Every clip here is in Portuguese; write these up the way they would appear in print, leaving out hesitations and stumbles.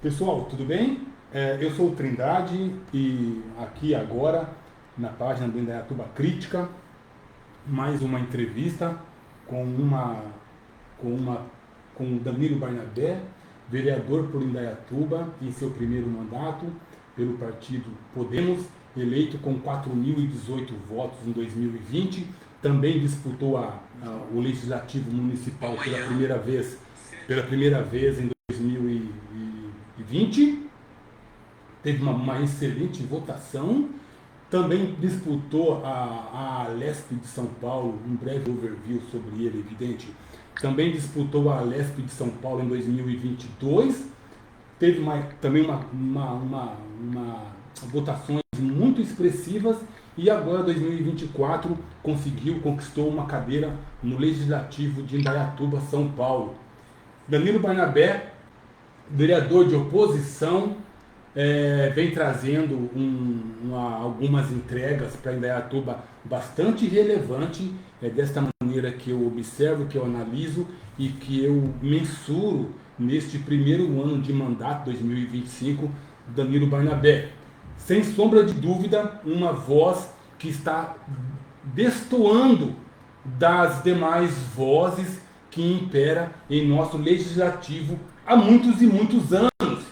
Pessoal, tudo bem? Eu sou o Trindade e aqui agora, na página do Indaiatuba Crítica, mais uma entrevista com uma, com uma, com o Danilo Barnabé, vereador por Indaiatuba em seu primeiro mandato pelo partido Podemos, eleito com 4.018 votos em 2020. Também disputou o Legislativo Municipal pela primeira vez em 2020, teve uma excelente votação. Também disputou a Alesp de São Paulo, um breve overview sobre ele, evidente. Também disputou a Alesp de São Paulo em 2022. Teve também votações muito expressivas e agora, 2024, conquistou uma cadeira no Legislativo de Indaiatuba, São Paulo. Danilo Barnabé, vereador de oposição, vem trazendo algumas entregas para Indaiatuba bastante relevante. É desta maneira que eu observo, que eu analiso e que eu mensuro neste primeiro ano de mandato, 2025, Danilo Barnabé. Sem sombra de dúvida, uma voz que está destoando das demais vozes que impera em nosso legislativo há muitos e muitos anos.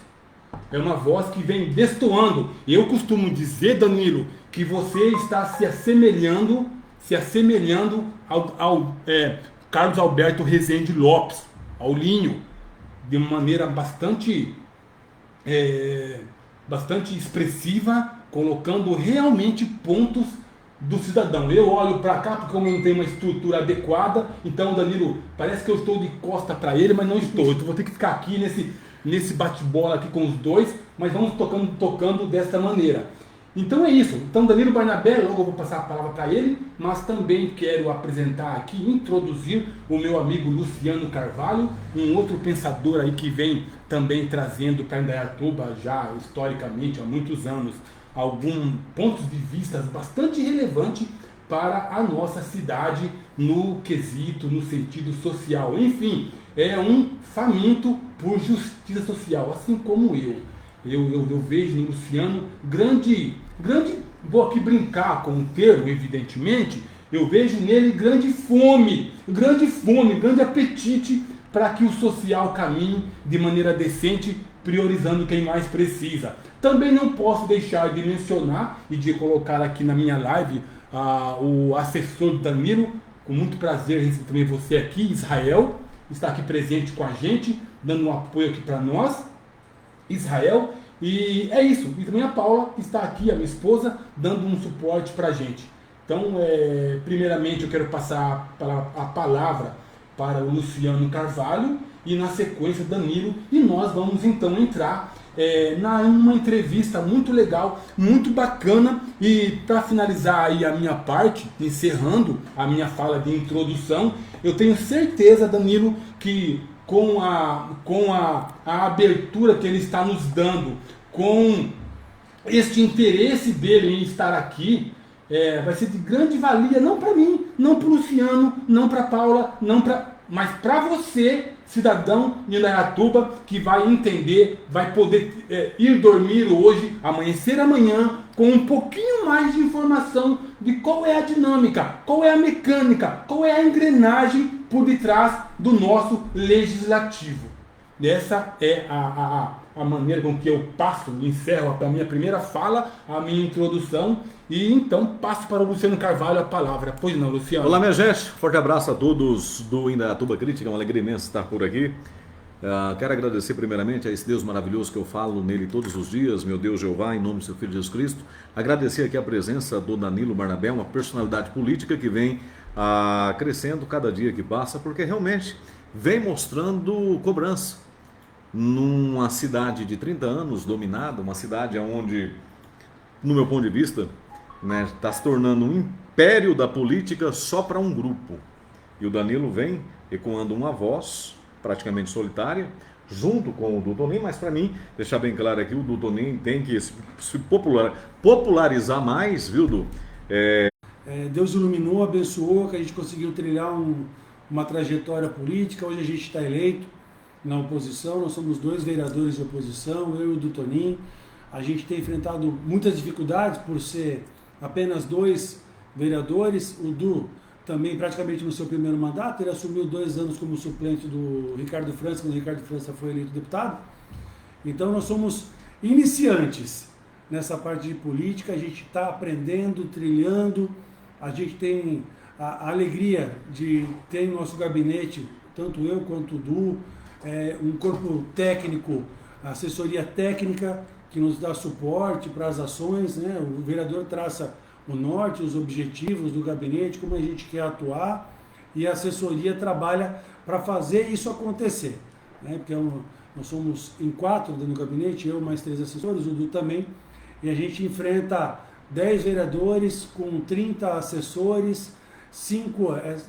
É uma voz que vem destoando. Eu costumo dizer, Danilo, que você está se assemelhando ao Carlos Alberto Rezende Lopes, ao Linho, de uma maneira bastante expressiva, colocando realmente pontos do cidadão. Eu olho para cá porque eu não tenho uma estrutura adequada, então, Danilo, parece que eu estou de costa para ele, mas não estou. Eu vou ter que ficar aqui nesse bate-bola aqui com os dois, mas vamos tocando desta maneira. Então é isso. Então, Danilo Barnabé, logo eu vou passar a palavra para ele, mas também quero apresentar aqui, introduzir o meu amigo Luciano Carvalho, um outro pensador aí que vem também trazendo para Indaiatuba já historicamente há muitos anos alguns pontos de vista bastante relevantes para a nossa cidade no quesito, no sentido social. Enfim, é um faminto por justiça social, assim como eu. Eu vejo no Luciano grande, vou aqui brincar com o termo, evidentemente, eu vejo nele grande fome, grande apetite para que o social caminhe de maneira decente, priorizando quem mais precisa. Também não posso deixar de mencionar e de colocar aqui na minha live o assessor do Danilo, com muito prazer receber também você aqui, Israel, está aqui presente com a gente, dando um apoio aqui para nós, Israel, e é isso. E também a Paula, que está aqui, a minha esposa, dando um suporte para a gente. Então, primeiramente eu quero passar a palavra para o Luciano Carvalho e na sequência Danilo, e nós vamos então entrar numa entrevista muito legal, muito bacana. E para finalizar aí a minha parte, encerrando a minha fala de introdução, eu tenho certeza, Danilo, que com a abertura que ele está nos dando, com este interesse dele em estar aqui, vai ser de grande valia, não para mim, não para o Luciano, não para a Paula, mas para você, cidadão de Indaiatuba, que vai entender, vai poder ir dormir hoje, amanhecer amanhã, com um pouquinho mais de informação de qual é a dinâmica, qual é a mecânica, qual é a engrenagem por detrás do nosso legislativo. Essa é a maneira com que eu encerro a minha primeira fala, a minha introdução, e então passo para o Luciano Carvalho a palavra. Pois não, Luciano? Olá, minha gente, forte abraço a todos do Indaiatuba Crítica, é uma alegria imensa estar por aqui. Quero agradecer primeiramente a esse Deus maravilhoso que eu falo nele todos os dias, meu Deus Jeová, em nome do seu Filho Jesus Cristo. Agradecer aqui a presença do Danilo Barnabé, uma personalidade política que vem crescendo cada dia que passa, porque realmente vem mostrando cobrança numa cidade de 30 anos dominada, uma cidade onde, no meu ponto de vista, está se tornando um império da política só para um grupo. E o Danilo vem ecoando uma voz praticamente solitária, junto com o Dutonim, mas para mim, deixar bem claro aqui, o Dutonim tem que se popularizar mais, viu, Du? Deus iluminou, abençoou, que a gente conseguiu trilhar uma trajetória política, hoje a gente está eleito, na oposição, nós somos 2 vereadores de oposição, eu e o do Toninho. A gente tem enfrentado muitas dificuldades por ser apenas 2 vereadores. O Du também praticamente no seu primeiro mandato, ele assumiu 2 anos como suplente do Ricardo França, quando o Ricardo França foi eleito deputado. Então nós somos iniciantes nessa parte de política, a gente está aprendendo, trilhando, a gente tem a alegria de ter em nosso gabinete, tanto eu quanto o Du, um corpo técnico, assessoria técnica, que nos dá suporte para as ações, né? O vereador traça o norte, os objetivos do gabinete, como a gente quer atuar, e a assessoria trabalha para fazer isso acontecer, né? Porque nós somos em 4 dentro do gabinete, eu mais 3 assessores, o Du também, e a gente enfrenta 10 vereadores com 30 assessores,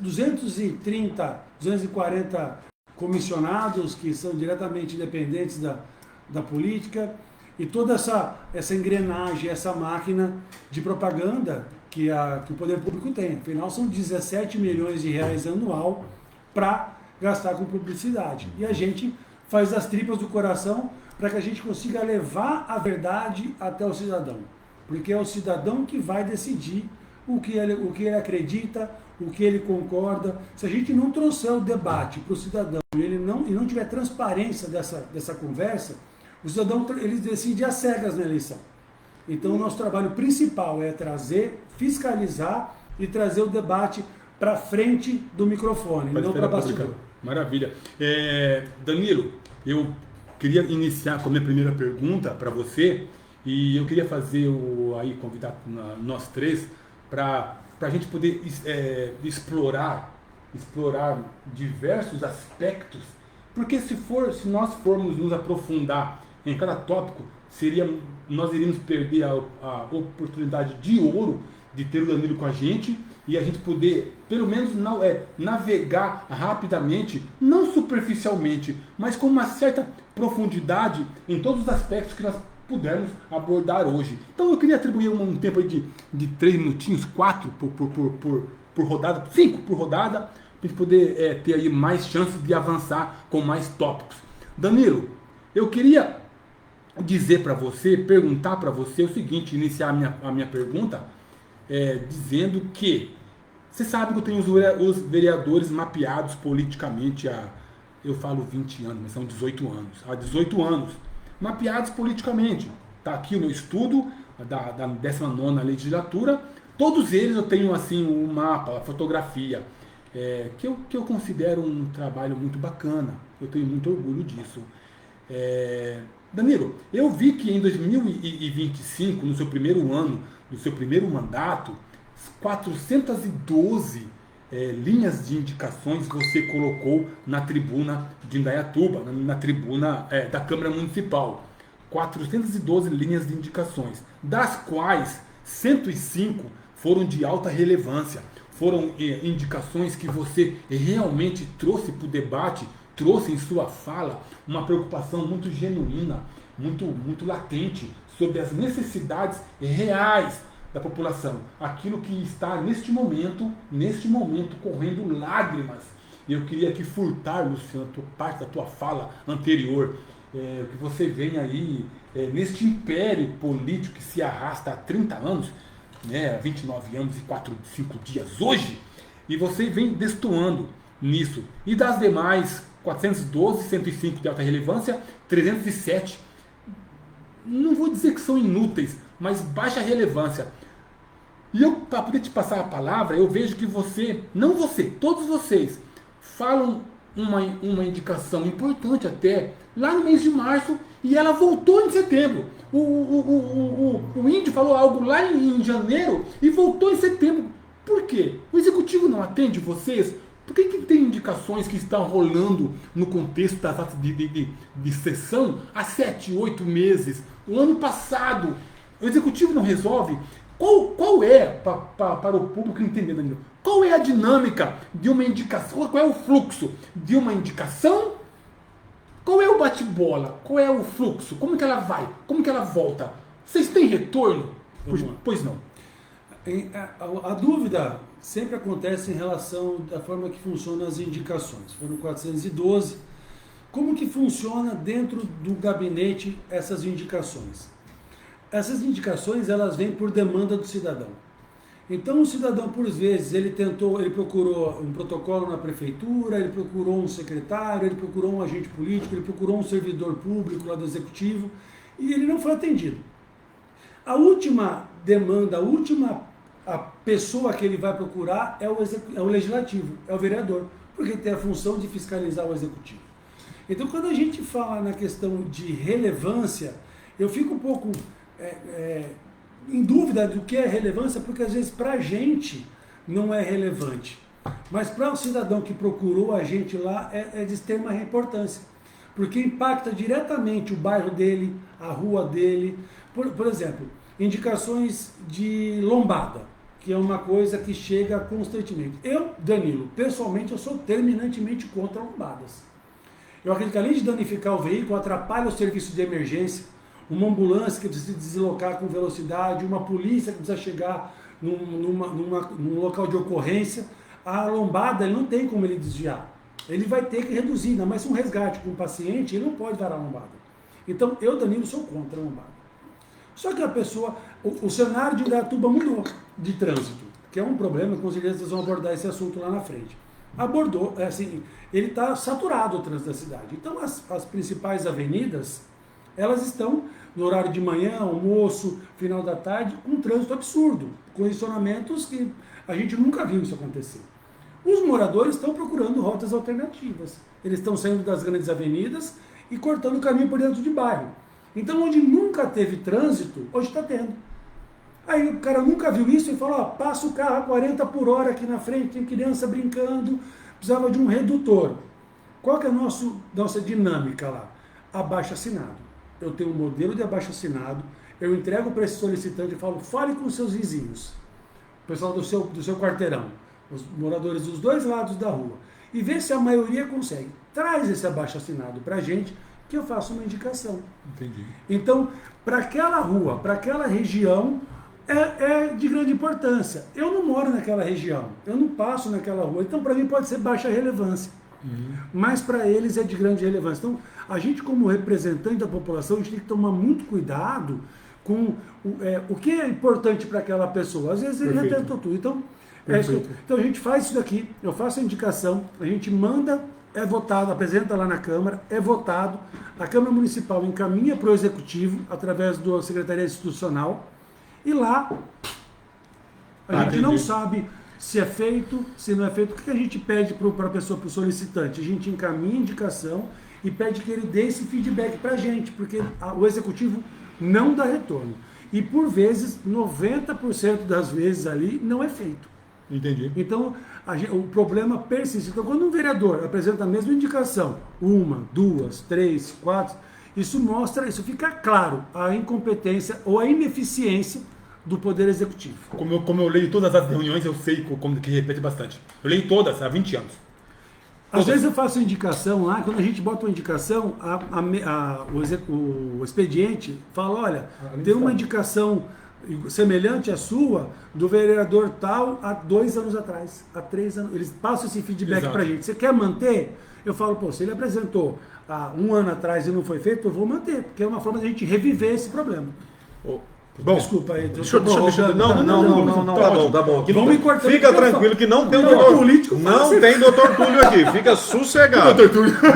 240 comissionados que são diretamente dependentes da política, e toda essa engrenagem, essa máquina de propaganda que o poder público tem. Afinal, são 17 milhões de reais anual para gastar com publicidade. E a gente faz as tripas do coração para que a gente consiga levar a verdade até o cidadão. Porque é o cidadão que vai decidir o que ele acredita, o que ele concorda. Se a gente não trouxer o debate para o cidadão e ele não tiver transparência dessa conversa, o cidadão ele decide às cegas na eleição. Então o nosso trabalho principal é trazer, fiscalizar e trazer o debate para frente do microfone, não para bastidor. Maravilha. Danilo, eu queria iniciar com a minha primeira pergunta para você, e eu queria convidar nós 3 para a gente poder explorar diversos aspectos, porque se nós formos nos aprofundar em cada tópico, nós iríamos perder a oportunidade de ouro de ter o Danilo com a gente e a gente poder, pelo menos, navegar rapidamente, não superficialmente, mas com uma certa profundidade em todos os aspectos que nós pudermos abordar hoje. Então eu queria atribuir um tempo de 3 minutinhos, 4 por rodada, 5 por rodada, para a gente poder ter aí mais chances de avançar com mais tópicos. Danilo, eu queria perguntar para você o seguinte, iniciar a minha pergunta, dizendo que você sabe que eu tenho os vereadores mapeados politicamente eu falo 20 anos, mas são 18 anos. Há 18 anos, mapeados politicamente. Está aqui o meu estudo da 19ª legislatura. Todos eles eu tenho assim um mapa, a fotografia, que eu considero um trabalho muito bacana. Eu tenho muito orgulho disso. Danilo, eu vi que em 2025, no seu primeiro ano, no seu primeiro mandato, 412 linhas de indicações você colocou na tribuna de Indaiatuba, na tribuna da Câmara Municipal. 412 linhas de indicações, das quais 105 foram de alta relevância. Foram indicações que você realmente trouxe para o debate, trouxe em sua fala uma preocupação muito genuína, muito latente sobre as necessidades reais da população. Aquilo que está neste momento correndo lágrimas. E eu queria aqui furtar, Luciano, parte da tua fala anterior, que você vem aí neste império político que se arrasta há 30 anos, né, 29 anos e 5 dias hoje, e você vem destoando nisso. E das demais 412, 105 de alta relevância, 307, não vou dizer que são inúteis, mas baixa relevância. E eu, para poder te passar a palavra, eu vejo que todos vocês, falam uma indicação importante até, lá no mês de março, e ela voltou em setembro. O Índio falou algo lá em janeiro e voltou em setembro. Por quê? O Executivo não atende vocês? Por que tem indicações que estão rolando no contexto das atas de sessão há 7, 8 meses? O ano passado, o Executivo não resolve? Qual é, para o público entender, Danilo, qual é a dinâmica de uma indicação? Qual é o fluxo de uma indicação? Qual é o bate-bola? Qual é o fluxo? Como que ela vai? Como que ela volta? Vocês têm retorno? Pois não. A dúvida sempre acontece em relação à forma que funcionam as indicações. Foram 412. Como que funciona dentro do gabinete essas indicações? Essas indicações, elas vêm por demanda do cidadão. Então, o cidadão, por vezes, ele procurou um protocolo na prefeitura, ele procurou um secretário, ele procurou um agente político, ele procurou um servidor público lá do executivo, e ele não foi atendido. A última demanda, a pessoa que ele vai procurar é o legislativo, é o vereador, porque tem a função de fiscalizar o executivo. Então, quando a gente fala na questão de relevância, eu fico um pouco em dúvida do que é relevância, porque às vezes para a gente não é relevante, mas para o cidadão que procurou a gente lá é de extrema importância, porque impacta diretamente o bairro dele, a rua dele. Por exemplo, indicações de lombada, que é uma coisa que chega constantemente. Eu, Danilo, pessoalmente, eu sou terminantemente contra lombadas. Eu acredito que além de danificar o veículo, atrapalha o serviço de emergência, uma ambulância que precisa se deslocar com velocidade, uma polícia que precisa chegar num local de ocorrência. A lombada, ele não tem como ele desviar. Ele vai ter que reduzir, ainda mais um resgate com um paciente, ele não pode varar a lombada. Então, eu, Danilo, sou contra a lombada. Só que a pessoa, o cenário de Indaiatuba mudou de trânsito, que é um problema, com certeza vocês vão abordar esse assunto lá na frente. Abordou, assim, ele está saturado o trânsito da cidade. Então, as principais avenidas, elas estão no horário de manhã, almoço, final da tarde, com um trânsito absurdo, condicionamentos que a gente nunca viu isso acontecer. Os moradores estão procurando rotas alternativas. Eles estão saindo das grandes avenidas e cortando o caminho por dentro de bairro. Então, onde nunca teve trânsito, hoje está tendo. Aí o cara nunca viu isso e falou, passa o carro a 40 por hora aqui na frente, tem criança brincando, precisava de um redutor. Qual que é a nossa dinâmica lá? Abaixo-assinado. Eu tenho um modelo de abaixo-assinado, eu entrego para esse solicitante e falo, fale com seus vizinhos, o pessoal do seu quarteirão, os moradores dos dois lados da rua, e vê se a maioria consegue. Traz esse abaixo-assinado para a gente, que eu faço uma indicação. Entendi. Então, para aquela rua, para aquela região, é de grande importância. Eu não moro naquela região, eu não passo naquela rua, então para mim pode ser baixa relevância. Mas para eles é de grande relevância. Então, a gente como representante da população, a gente tem que tomar muito cuidado com o que é importante para aquela pessoa. Às vezes ele já tentou tudo. Então, então a gente faz isso daqui, eu faço a indicação, a gente manda, é votado, apresenta lá na Câmara, é votado, a Câmara Municipal encaminha para o Executivo, através da Secretaria Institucional, e lá a gente não sabe se é feito, se não é feito. O que a gente pede para a pessoa, para o solicitante? A gente encaminha a indicação e pede que ele dê esse feedback para a gente, porque o Executivo não dá retorno. E por vezes, 90% das vezes ali, não é feito. Entendi. Então, o problema persiste. Então, quando um vereador apresenta a mesma indicação, 1, 2, 3, 4, isso fica claro a incompetência ou a ineficiência do Poder Executivo. Como eu leio todas as reuniões, eu sei que repete bastante. Eu leio todas há 20 anos. Às vezes eu faço indicação lá, quando a gente bota uma indicação, o expediente fala, olha, tem uma indicação semelhante à sua, do vereador tal, há 2 anos atrás, há 3 anos. Eles passam esse feedback para a gente. Você quer manter? Eu falo, se ele apresentou há 1 ano atrás e não foi feito, eu vou manter, porque é uma forma de a gente reviver esse problema. Bom, desculpa aí. Não, tá bom. Vamos me cortando. Fica tranquilo que não tem doutor político. Não tem doutor Túlio aqui. Fica sossegado.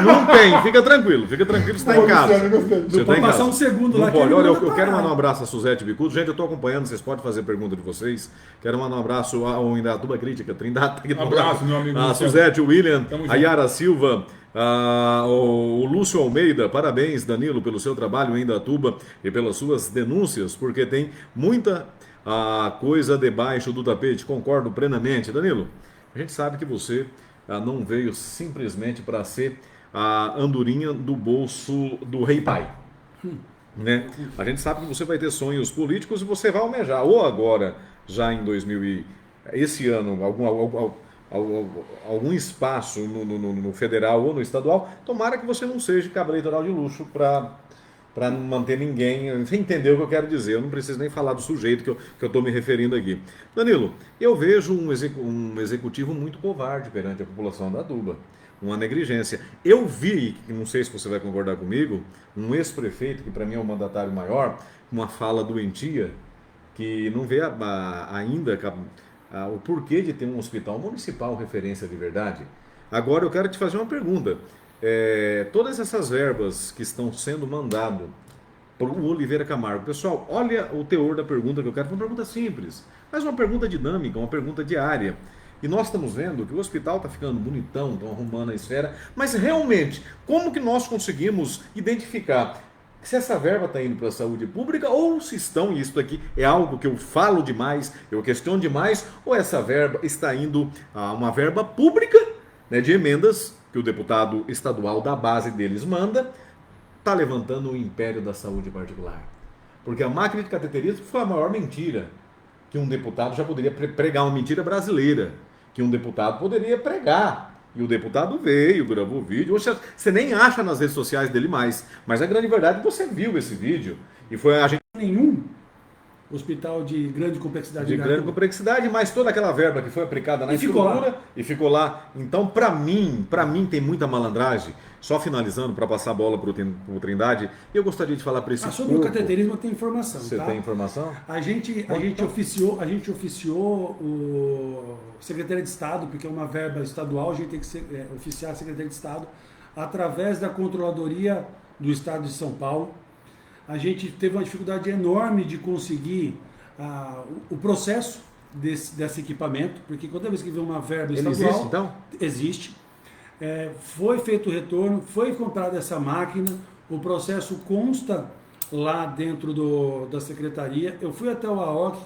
Não tem. Fica tranquilo. Fica tranquilo, você está em casa. Você está em casa. Passar um segundo lá. Olha, eu quero mandar um abraço a Suzete Bicudo. Gente, eu estou acompanhando. Vocês podem fazer pergunta de vocês. Quero mandar um abraço ao Indaiatuba Crítica. Trindade. Um abraço, meu amigo. A Suzete, o William, a Yara Silva. O Lúcio Almeida, parabéns, Danilo, pelo seu trabalho em Indaiatuba e pelas suas denúncias, porque tem muita coisa debaixo do tapete. Concordo plenamente. Danilo, a gente sabe que você não veio simplesmente para ser a andorinha do bolso do rei pai, né? A gente sabe que você vai ter sonhos políticos e você vai almejar, ou agora, já em esse ano, algum espaço no federal ou no estadual. Tomara que você não seja cabo eleitoral de luxo para não manter ninguém. Você entendeu o que eu quero dizer? Eu não preciso nem falar do sujeito que eu estou me referindo aqui. Danilo, eu vejo um executivo muito covarde perante a população da Indaiatuba. uma negligência. Eu vi, não sei se você vai concordar comigo, um ex-prefeito, que para mim é o mandatário maior, uma fala doentia, que não vê ainda o porquê de ter um hospital municipal referência de verdade. Agora eu quero te fazer uma pergunta. Todas essas verbas que estão sendo mandadas para o Oliveira Camargo, pessoal, olha o teor da pergunta que eu quero, uma pergunta simples, mas uma pergunta dinâmica, uma pergunta diária. E nós estamos vendo que o hospital está ficando bonitão, estão arrumando a esfera, mas realmente, como que nós conseguimos identificar se essa verba está indo para a saúde pública ou se estão, e isso aqui é algo que eu falo demais, eu questiono demais, ou essa verba está indo a uma verba pública, né, de emendas que o deputado estadual da base deles manda, está levantando o império da saúde particular. Porque a máquina de cateterismo foi a maior mentira que um deputado já poderia pregar, uma mentira brasileira, que um deputado poderia pregar. E o deputado veio, gravou o vídeo. Você nem acha nas redes sociais dele mais. Mas a grande verdade é que você viu esse vídeo. E foi a gente. Nenhum hospital de grande complexidade. De grande complexidade, mas toda aquela verba que foi aplicada na estrutura e ficou lá. Então, para mim tem muita malandragem. Só finalizando, para passar a bola para o Trindade, eu gostaria de falar para esse sobre o cateterismo tem informação. Você tem informação? A gente oficiou o Secretaria de Estado, porque é uma verba estadual, a gente tem que oficiar a Secretaria de Estado, através da Controladoria do Estado de São Paulo. A gente teve uma dificuldade enorme de conseguir o processo desse equipamento, porque toda vez que vem uma verba estadual... Ele existe, então? Existe. Foi feito o retorno, foi comprada essa máquina, o processo consta lá dentro da secretaria. Eu fui até o AOC,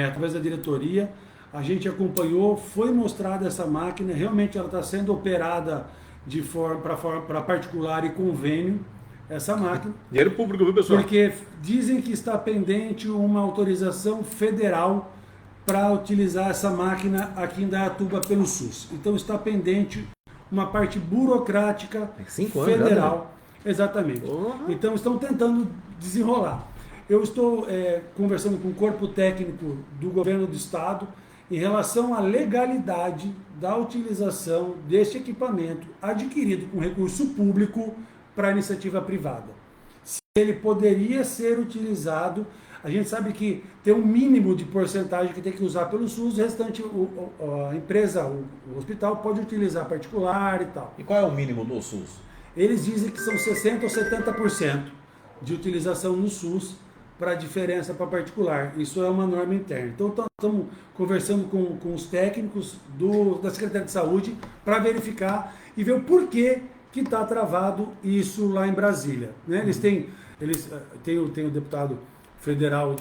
através da diretoria, a gente acompanhou, foi mostrada essa máquina, realmente ela está sendo operada de para particular e convênio, essa máquina. Dinheiro público, viu, pessoal? Porque dizem que está pendente uma autorização federal para utilizar essa máquina aqui em Indaiatuba pelo SUS. Então está pendente uma parte burocrática federal. Exatamente. Então estão tentando desenrolar. Eu estou conversando com o corpo técnico do governo do estado em relação à legalidade da utilização deste equipamento adquirido com recurso público para iniciativa privada. Se ele poderia ser utilizado, a gente sabe que tem um mínimo de porcentagem que tem que usar pelo SUS, o restante a empresa, o hospital pode utilizar particular e tal. E qual é o mínimo do SUS? Eles dizem que são 60% ou 70% de utilização no SUS para a diferença para particular. Isso é uma norma interna. Então estamos conversando com os técnicos da Secretaria de Saúde para verificar e ver o porquê que está travado isso lá em Brasília. Né? Eles têm o deputado federal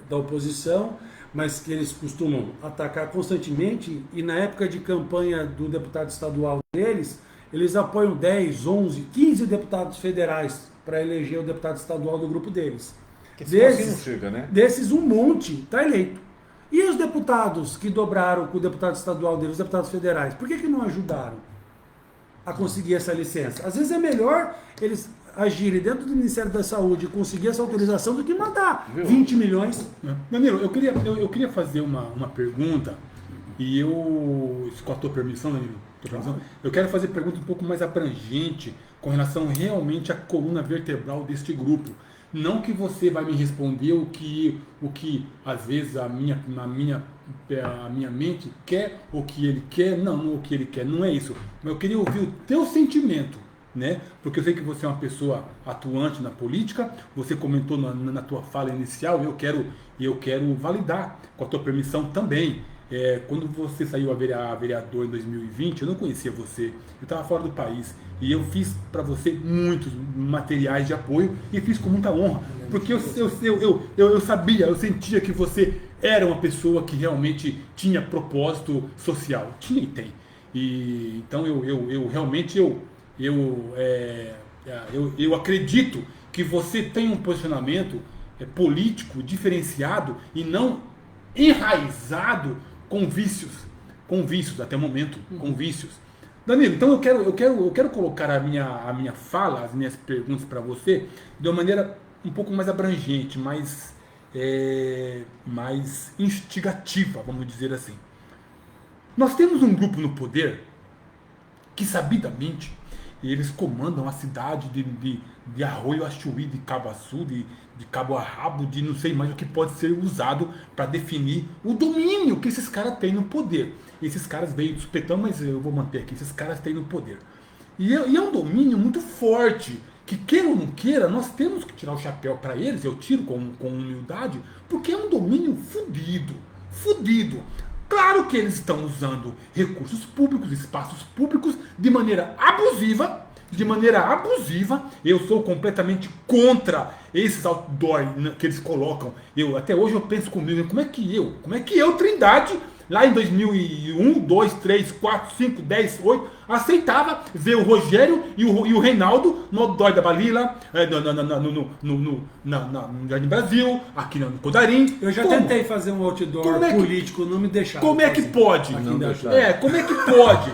da oposição, mas que eles costumam atacar constantemente, e na época de campanha do deputado estadual deles, eles apoiam 10, 11, 15 deputados federais para eleger o deputado estadual do grupo deles. Desses um monte está eleito. E os deputados que dobraram com o deputado estadual deles, os deputados federais, por que não ajudaram a conseguir essa licença? Às vezes é melhor eles agirem dentro do Ministério da Saúde e conseguir essa autorização do que mandar 20 milhões. Danilo, eu queria fazer uma pergunta, e com a tua permissão, Danilo, eu quero fazer pergunta um pouco mais abrangente com relação realmente à coluna vertebral deste grupo. Não que você vai me responder o que às vezes a minha mente quer, o que ele quer, não o que ele quer, não é isso. Mas eu queria ouvir o teu sentimento, né? Porque eu sei que você é uma pessoa atuante na política, você comentou na tua fala inicial, e eu quero validar com a tua permissão também. Quando você saiu a vereador em 2020, eu não conhecia você, eu estava fora do país, e eu fiz para você muitos materiais de apoio, e fiz com muita honra, porque eu sabia, eu sentia que você era uma pessoa que realmente tinha propósito social, tinha e tem. E então eu realmente eu acredito que você tem um posicionamento político diferenciado e não enraizado com vícios até o momento, com vícios. Danilo, então eu quero colocar a minha fala, as minhas perguntas para você de uma maneira um pouco mais abrangente, mais instigativa, vamos dizer assim. Nós temos um grupo no poder que sabidamente eles comandam a cidade de Arroio Achuí, de Cabo Açu, de Cabo Arrabo, de não sei mais o que pode ser usado para definir o domínio que esses caras têm no poder. Esses caras veio do supetão, mas eu vou manter aqui, esses caras têm no poder. E é um domínio muito forte, que queira ou não queira, nós temos que tirar o chapéu para eles, eu tiro com humildade, porque é um domínio fudido. Claro que eles estão usando recursos públicos, espaços públicos, de maneira abusiva. Eu sou completamente contra esses outdoor que eles colocam. Até hoje eu penso comigo, como é que eu, Trindade, lá em 2001, 2, 3, 4, 5, 10, 8, aceitava ver o Rogério e o Reinaldo no outdoor da Balila, no Jardim Brasil, aqui no Codarim. Eu já tentei fazer um outdoor político, não me deixaram. Como é que pode? Como é que pode?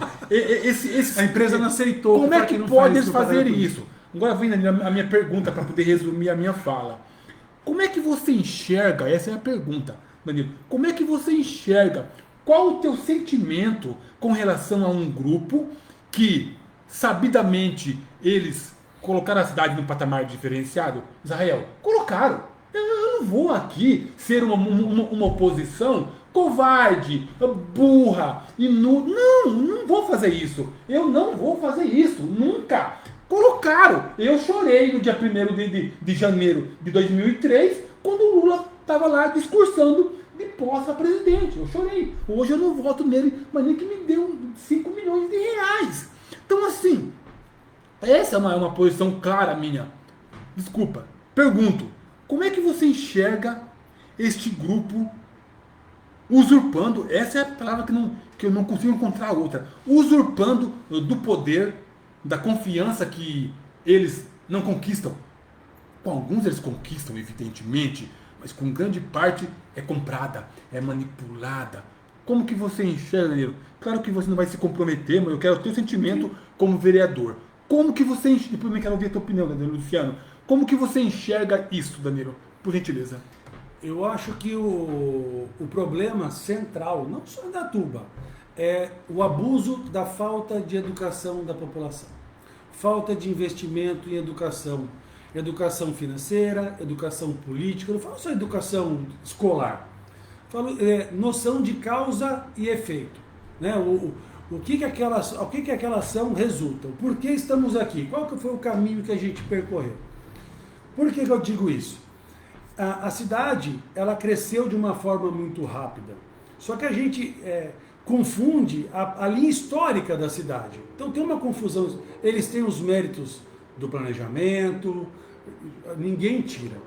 A empresa não aceitou. Como é que pode eles fazerem isso? Agora vem a minha pergunta para poder resumir a minha fala. Como é que você enxerga, essa é a pergunta, Danilo, como é que você enxerga, qual o teu sentimento com relação a um grupo que, sabidamente, eles colocaram a cidade num patamar diferenciado? Israel, colocaram. Eu não vou aqui ser uma oposição covarde, burra, inútil. Não vou fazer isso. Eu não vou fazer isso, nunca. Colocaram. Eu chorei no dia 1º de janeiro de 2003, quando o Lula estava lá discursando de posse a presidente. Eu chorei. Hoje eu não voto nele, mas nem que me deu 5 milhões de reais. Então, assim, essa é uma posição clara minha. Desculpa. Pergunto, como é que você enxerga este grupo usurpando, essa é a palavra que eu não consigo encontrar outra, usurpando do poder, da confiança que eles não conquistam? Com alguns eles conquistam, evidentemente, mas com grande parte é comprada, é manipulada. Como que você enxerga, Danilo? Claro que você não vai se comprometer, mas eu quero o teu sentimento como vereador. Como que você enxerga, depois eu quero ouvir a tua opinião, Danilo, Luciano. Como que você enxerga isso, Danilo? Por gentileza. Eu acho que o problema central, não só da Indaiatuba, é o abuso da falta de educação da população. Falta de investimento em educação. Educação financeira, educação política, eu não falo só educação escolar. Falo noção de causa e efeito. Né? O que aquela ação resulta? Por que estamos aqui? Qual que foi o caminho que a gente percorreu? Por que eu digo isso? A cidade, ela cresceu de uma forma muito rápida. Só que a gente confunde a linha histórica da cidade. Então tem uma confusão. Eles têm os méritos do planejamento, ninguém tira.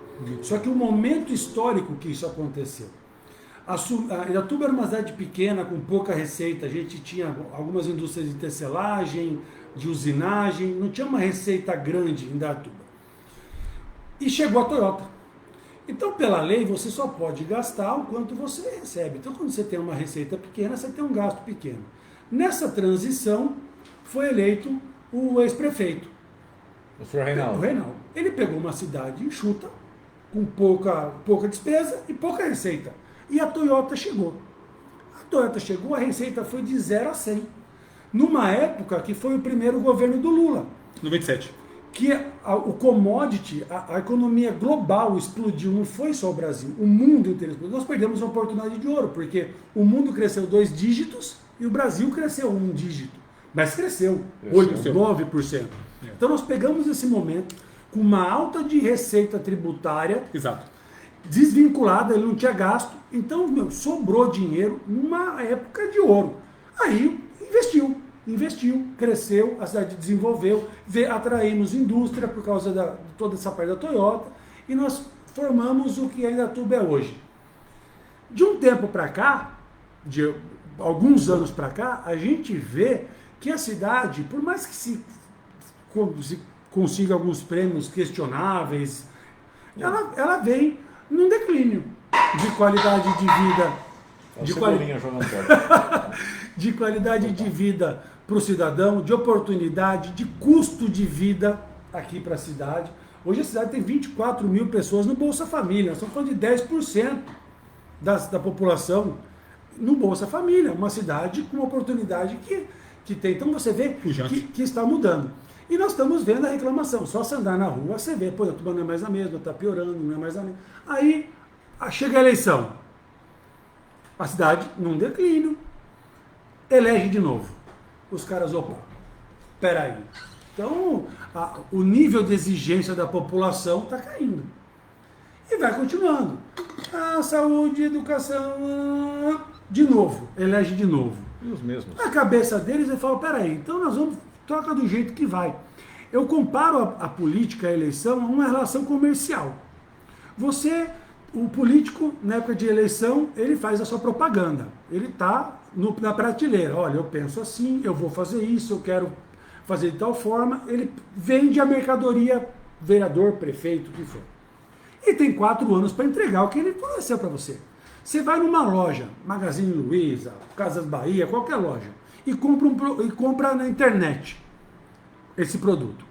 Só que o momento histórico que isso aconteceu. A Indaiatuba era uma cidade pequena, com pouca receita. A gente tinha algumas indústrias de tecelagem, de usinagem. Não tinha uma receita grande em Indaiatuba. E chegou a Toyota. Então, pela lei, você só pode gastar o quanto você recebe. Então, quando você tem uma receita pequena, você tem um gasto pequeno. Nessa transição, foi eleito o ex-prefeito. O senhor Reinaldo. O Reinaldo. Ele pegou uma cidade enxuta, com pouca despesa e pouca receita. E a Toyota chegou. A receita foi de 0 a 100. Numa época que foi o primeiro governo do Lula. 97. Que o commodity, a economia global explodiu, não foi só o Brasil, o mundo inteiro explodiu. Nós perdemos uma oportunidade de ouro, porque o mundo cresceu 2 dígitos e o Brasil cresceu 1 dígito. Mas cresceu 8%, 9%. Então nós pegamos esse momento com uma alta de receita tributária. Exato. Desvinculada, ele não tinha gasto. Então, sobrou dinheiro numa época de ouro. Aí investiu, cresceu, a cidade desenvolveu, atraímos indústria por causa de toda essa parte da Toyota e nós formamos o que a Indaiatuba é hoje. De um tempo para cá, de alguns anos para cá, a gente vê que a cidade, por mais que se consiga alguns prêmios questionáveis, ela vem num declínio de qualidade de vida. De qualidade de vida para o cidadão, de oportunidade, de custo de vida aqui para a cidade. Hoje a cidade tem 24 mil pessoas no Bolsa Família, nós estamos falando de 10% da população no Bolsa Família, uma cidade com uma oportunidade que tem. Então você vê que está mudando. E nós estamos vendo a reclamação. Só se andar na rua, você vê, pô, a Atuba não é mais a mesma, está piorando, não é mais a mesma. Aí chega a eleição. A cidade num declínio, elege de novo. Os caras, opa, peraí. Então, o nível de exigência da população está caindo. E vai continuando. Saúde, educação, de novo, elege de novo. E os mesmos. Na cabeça deles, ele fala, peraí, então nós vamos, toca do jeito que vai. Eu comparo a política, a eleição, a uma relação comercial. O político, na época de eleição, ele faz a sua propaganda. Ele está na prateleira. Olha, eu penso assim, eu vou fazer isso, eu quero fazer de tal forma. Ele vende a mercadoria, vereador, prefeito, o que for. E tem 4 anos para entregar o que ele forneceu para você. Você vai numa loja, Magazine Luiza, Casas Bahia, qualquer loja, e compra na internet esse produto.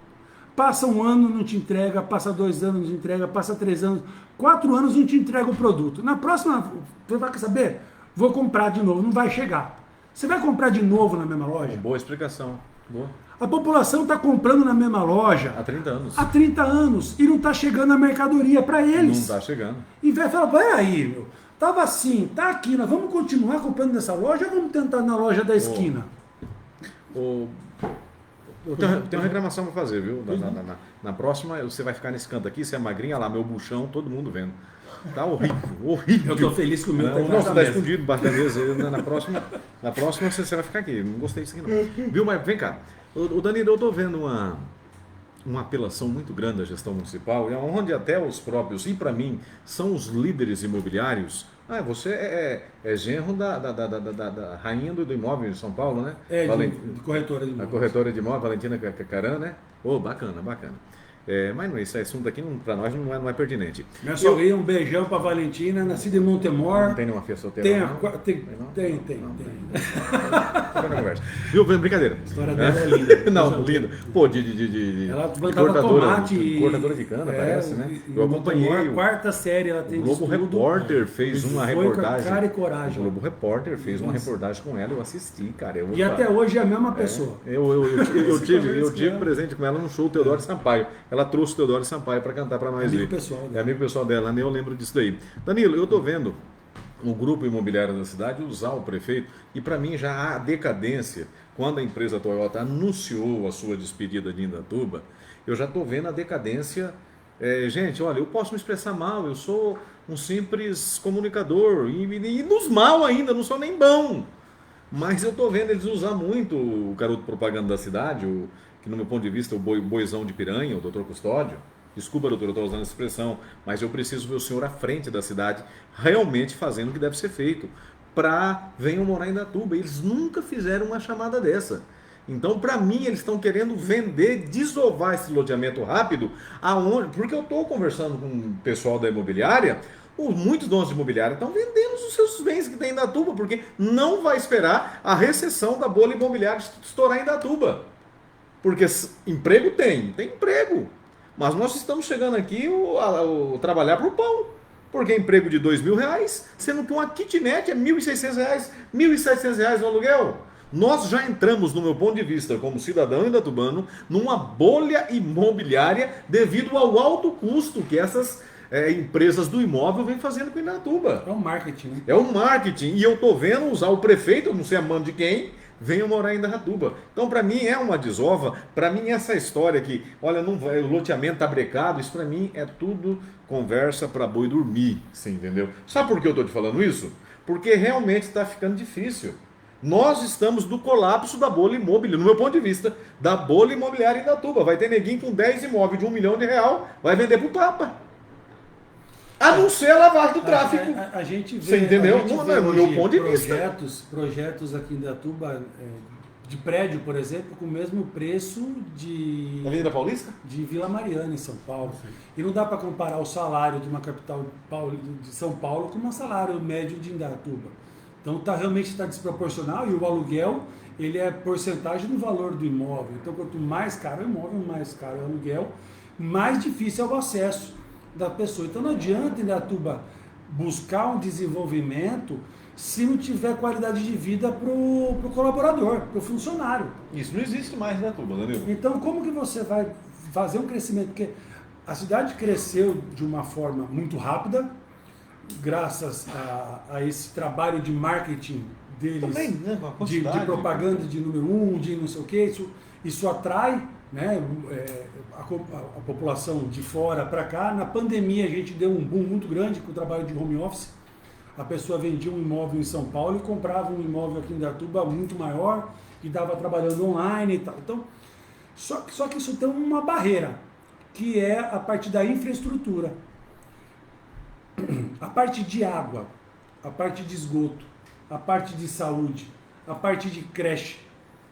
Passa 1 ano, não te entrega, passa 2 anos, não te entrega, passa 3 anos, 4 anos não te entrega o produto. Na próxima, você vai saber? Vou comprar de novo, não vai chegar. Você vai comprar de novo na mesma loja? Boa explicação. Boa. A população está comprando na mesma loja Há 30 anos. Há 30 anos e não está chegando a mercadoria para eles. Não está chegando. E vai falar, vai aí, meu. Tava assim, tá aqui, nós vamos continuar comprando nessa loja ou vamos tentar na loja da esquina? Eu tenho uma reclamação para fazer, viu? Na próxima, você vai ficar nesse canto aqui, você é magrinha, lá, meu buchão, todo mundo vendo. Tá horrível, horrível. Eu tô feliz que o meu tá escondido embaixo da mesa. Na próxima você vai ficar aqui. Não gostei disso aqui não. Viu, mas vem cá. O Danilo, eu tô vendo uma apelação muito grande da gestão municipal, onde até os próprios, e para mim, são os líderes imobiliários. Você é genro da rainha do imóvel de São Paulo, né? De corretora de imóveis. A corretora de imóvel, Valentina Caran, né? Bacana. Mas esse assunto aqui para nós não é pertinente. Minha sogrinha, um beijão para Valentina, nascida em Montemor. Não tem nenhuma filha solteira? Tem. Viu? Brincadeira. A história dela é linda. Não, linda. Pô, ela plantava tomate. Cortadora de cana, parece, né? Eu acompanhei. A 4ª série ela tem. O Globo Repórter fez uma reportagem. Com cara e coragem. O Globo Repórter fez uma reportagem com ela, eu assisti, cara. E até hoje é a mesma pessoa. Eu tive presente com ela num show Teodoro Sampaio. Ela trouxe o Teodoro Sampaio para cantar para nós. Amigo pessoal dela. É amigo pessoal dela, né? Eu lembro disso daí. Danilo, eu estou vendo o grupo imobiliário da cidade usar o prefeito, e para mim já há decadência. Quando a empresa Toyota anunciou a sua despedida de Indatuba, eu já estou vendo a decadência. Gente, olha, eu posso me expressar mal, eu sou um simples comunicador, e nos mal ainda, não sou nem bom. Mas eu estou vendo eles usar muito o garoto propaganda da cidade, que no meu ponto de vista, o boizão de piranha, o doutor Custódio. Desculpa, doutor, eu estou usando essa expressão, mas eu preciso ver o senhor à frente da cidade, realmente fazendo o que deve ser feito, para venham morar em Indatuba. Eles nunca fizeram uma chamada dessa. Então, para mim, eles estão querendo vender, desovar esse loteamento rápido, porque eu estou conversando com o pessoal da imobiliária. Muitos donos de imobiliária estão vendendo os seus bens que tem em Indatuba, porque não vai esperar a recessão da bolha imobiliária estourar em Indatuba. Porque emprego tem emprego. Mas nós estamos chegando aqui a trabalhar para o pão. Porque emprego de R$2.000, sendo que uma kitnet é R$1.600, R$1.700 no aluguel. Nós já entramos, no meu ponto de vista, como cidadão indatubano, numa bolha imobiliária devido ao alto custo que essas empresas do imóvel vêm fazendo com Indatuba. É um marketing, né? É um marketing. E eu estou vendo usar o prefeito, eu não sei a mão de quem, venham morar em Indatuba. Então, para mim, é uma desova. Para mim, essa história que, olha, o loteamento está brecado, isso para mim é tudo conversa para boi dormir, você entendeu? Sabe por que eu estou te falando isso? Porque realmente está ficando difícil. Nós estamos no colapso da bolha imobiliária, no meu ponto de vista, da bolha imobiliária em Indatuba. Vai ter neguinho com 10 imóveis de R$1 milhão, vai vender para o Papa. A não ser a lavagem do tráfico. A gente vê, você entendeu? No meu ponto de vista. Projetos aqui em Indatuba, de prédio, por exemplo, com o mesmo preço de Avenida Paulista? De Vila Mariana, em São Paulo. E não dá para comparar o salário de uma capital de São Paulo com um salário médio de Indatuba. Então realmente está desproporcional, e o aluguel ele é porcentagem do valor do imóvel. Então quanto mais caro o imóvel, mais caro o aluguel, mais difícil é o acesso da pessoa. Então não adianta Indatuba buscar um desenvolvimento se não tiver qualidade de vida para o colaborador, para o funcionário. Isso não existe mais, né, turma, Danilo? Então, como que você vai fazer um crescimento? Porque a cidade cresceu de uma forma muito rápida, graças a esse trabalho de marketing deles, Também, né, com a de quantidade. propaganda de número 1, de não sei o que, isso atrai, né, a população de fora para cá. Na pandemia a gente deu um boom muito grande com o trabalho de home office. A pessoa vendia um imóvel em São Paulo e comprava um imóvel aqui em Indaiatuba muito maior e estava trabalhando online e tal. Então, só que isso tem uma barreira, que é a parte da infraestrutura. A parte de água, a parte de esgoto, a parte de saúde, a parte de creche,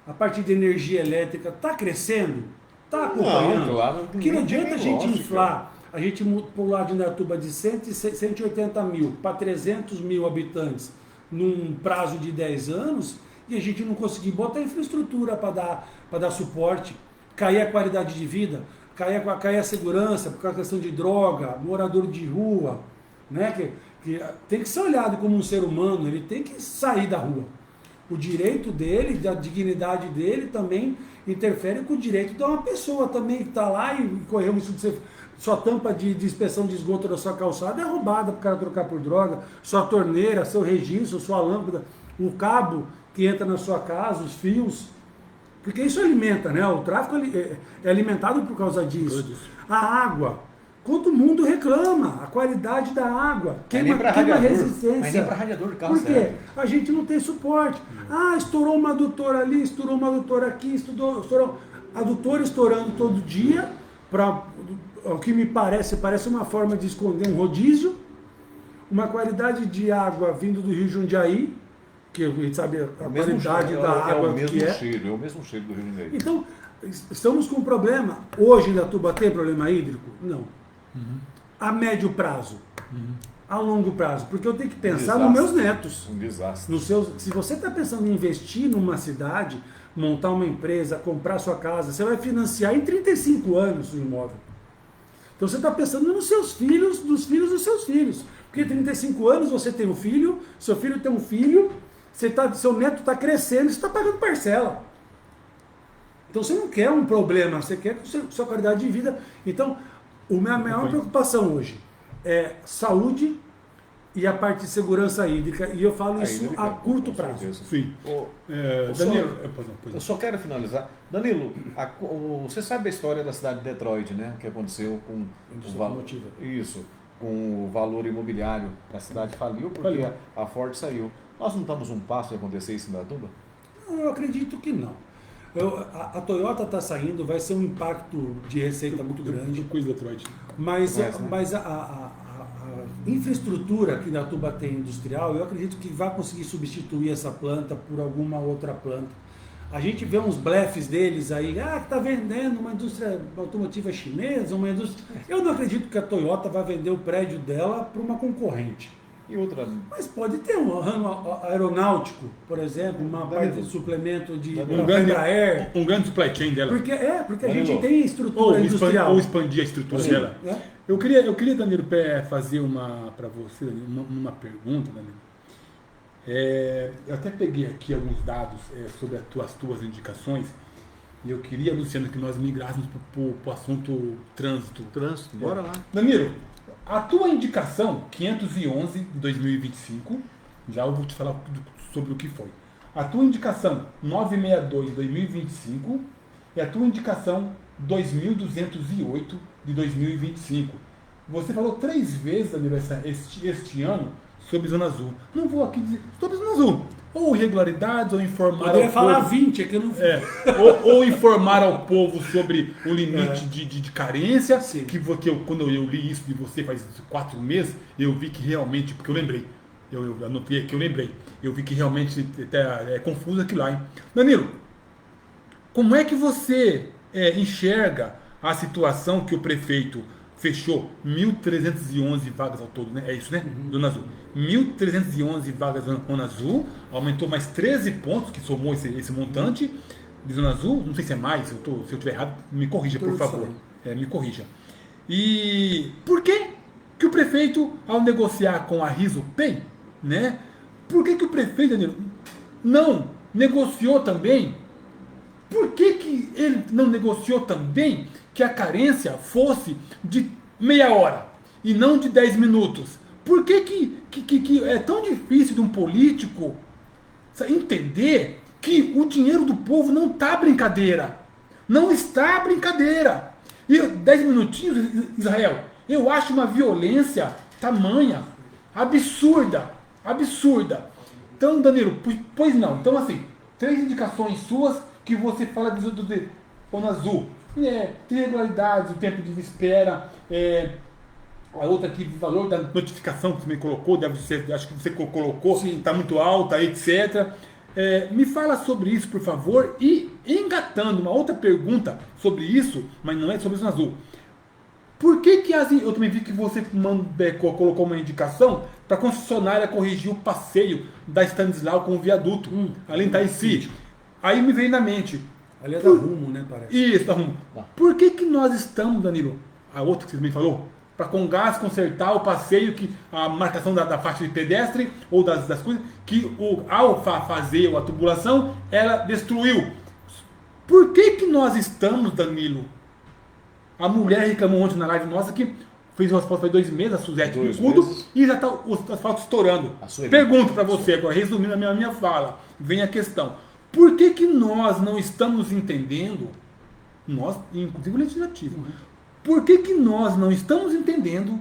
a parte de energia elétrica, está crescendo? Está acompanhando? Não, claro, Porque não adianta a gente lógico. inflar, a gente pular de Indaiatuba de 180 mil para 300 mil habitantes num prazo de 10 anos e a gente não conseguir botar infraestrutura para dar suporte, cair a qualidade de vida, cair a segurança por causa da questão de droga, morador de rua, né? Que tem que ser olhado como um ser humano, ele tem que sair da rua. O direito dele, da dignidade dele também interfere com o direito de uma pessoa também que está lá e correu isso de ser. Sua tampa de inspeção de esgoto da sua calçada é roubada para o cara trocar por droga, sua torneira, seu registro, sua lâmpada, o cabo que entra na sua casa, os fios. Porque isso alimenta, né? O tráfico é alimentado por causa disso. A água. Todo mundo reclama, a qualidade da água, queima resistência. Mas é para radiador de carro. Por quê? A gente não tem suporte. Ah, estourou uma adutora ali, estourou uma adutora aqui, estourou adutor estourando todo dia, o que me parece uma forma de esconder um rodízio, uma qualidade de água vindo do Rio Jundiaí, que a gente sabe a qualidade da água que é. É o mesmo cheiro do Rio Jundiaí. Então, estamos com um problema. Hoje em Indaiatuba tem problema hídrico? Não. A médio prazo, a longo prazo, porque eu tenho que pensar nos meus netos. Um desastre. Se você está pensando em investir numa cidade, montar uma empresa, comprar sua casa, você vai financiar em 35 anos o imóvel. Então você está pensando nos seus filhos, nos filhos dos seus filhos. Porque em 35 anos você tem um filho, seu filho tem um filho, seu neto está crescendo, você está pagando parcela. Então você não quer um problema, você quer sua qualidade de vida. Então, a minha maior preocupação hoje é saúde e a parte de segurança hídrica, e eu falo isso a curto prazo. Sim. Danilo, Eu só quero finalizar. Danilo, você sabe a história da cidade de Detroit, né? Que aconteceu com o valor. Isso, com o valor imobiliário. A cidade faliu porque a Ford saiu. Nós não estamos um passo de acontecer isso em Indaiatuba? Eu acredito que não. A Toyota está saindo, vai ser um impacto de receita muito grande. Coisa Detroit. Mas a infraestrutura que Indaiatuba tem industrial, eu acredito que vai conseguir substituir essa planta por alguma outra planta. A gente vê uns blefs deles aí, que está vendendo uma indústria automotiva chinesa, uma indústria. Eu não acredito que a Toyota vai vender o prédio dela para uma concorrente. E outra. Mas pode ter um ramo aeronáutico, por exemplo, uma parte de suplemento de Embraer. Um grande supply chain dela. Porque a gente tem estrutura industrial. Ou expandir a estrutura dela. Eu queria, Danilo, fazer para você uma pergunta, Danilo. Eu até peguei aqui alguns dados sobre as tuas indicações. E eu queria, Luciano, que nós migrássemos para o assunto trânsito. Bora lá. Danilo, a tua indicação 511 de 2025, já eu vou te falar sobre o que foi. A tua indicação 962 de 2025 e a tua indicação 2208 de 2025. Você falou 3 vezes, Danilo, este ano sobre Zona Azul. Não vou aqui dizer sobre Zona Azul. Ou irregularidades, ou informar ao povo. Eu ia falar 20, é que eu não... ou informar ao povo sobre o limite de carência. Sim. Quando eu li isso de você faz 4 meses, eu vi que realmente, porque eu lembrei, eu anotei aqui, eu vi que realmente é confuso aquilo lá, hein? Danilo, como é que você enxerga a situação que o prefeito fechou 1.311 vagas ao todo, né? É isso, né? Zona Azul. 1.311 vagas na Zona Azul, aumentou mais 13 pontos, que somou esse montante de Zona Azul. Não sei se é mais, se eu estiver errado, me corrija, por favor. Me corrija. E por que o prefeito, ao negociar com a Riso Pay, né, Por que o prefeito, Danilo, não negociou também? Por que ele não negociou também que a carência fosse de meia hora e não de 10 minutos? Por que é tão difícil de um político entender que o dinheiro do povo não está brincadeira? Não está brincadeira. E 10 minutinhos, Israel, eu acho uma violência tamanha, absurda, absurda. Então, Danilo, pois não. Então, assim, 3 indicações suas que você fala de Zona Azul. Irregularidades, o tempo de espera, a outra aqui, o valor da notificação que você me colocou, deve ser, acho que você colocou, está muito alta, etc. Me fala sobre isso, por favor, e engatando uma outra pergunta sobre isso, mas não é sobre Zona Azul. Por que eu também vi que você colocou uma indicação para a concessionária corrigir o passeio da Stanislau com o viaduto, ali em Itaici. Aí me veio na mente. Ali é da Rumo, né, parece? Isso, da Rumo. Por que nós estamos, Danilo, a outra que você me falou, para com gás consertar o passeio, a marcação da faixa de pedestre ou das coisas, que ao fazer a tubulação, ela destruiu. Por que nós estamos, Danilo? A mulher reclamou ontem na live nossa que fez o asfalto faz 2 meses, a Suzete Picudo, e já está o asfalto estourando. Pergunto para você agora, resumindo a minha fala, vem a questão. Por que nós não estamos entendendo, nós, inclusive o legislativo, por que nós não estamos entendendo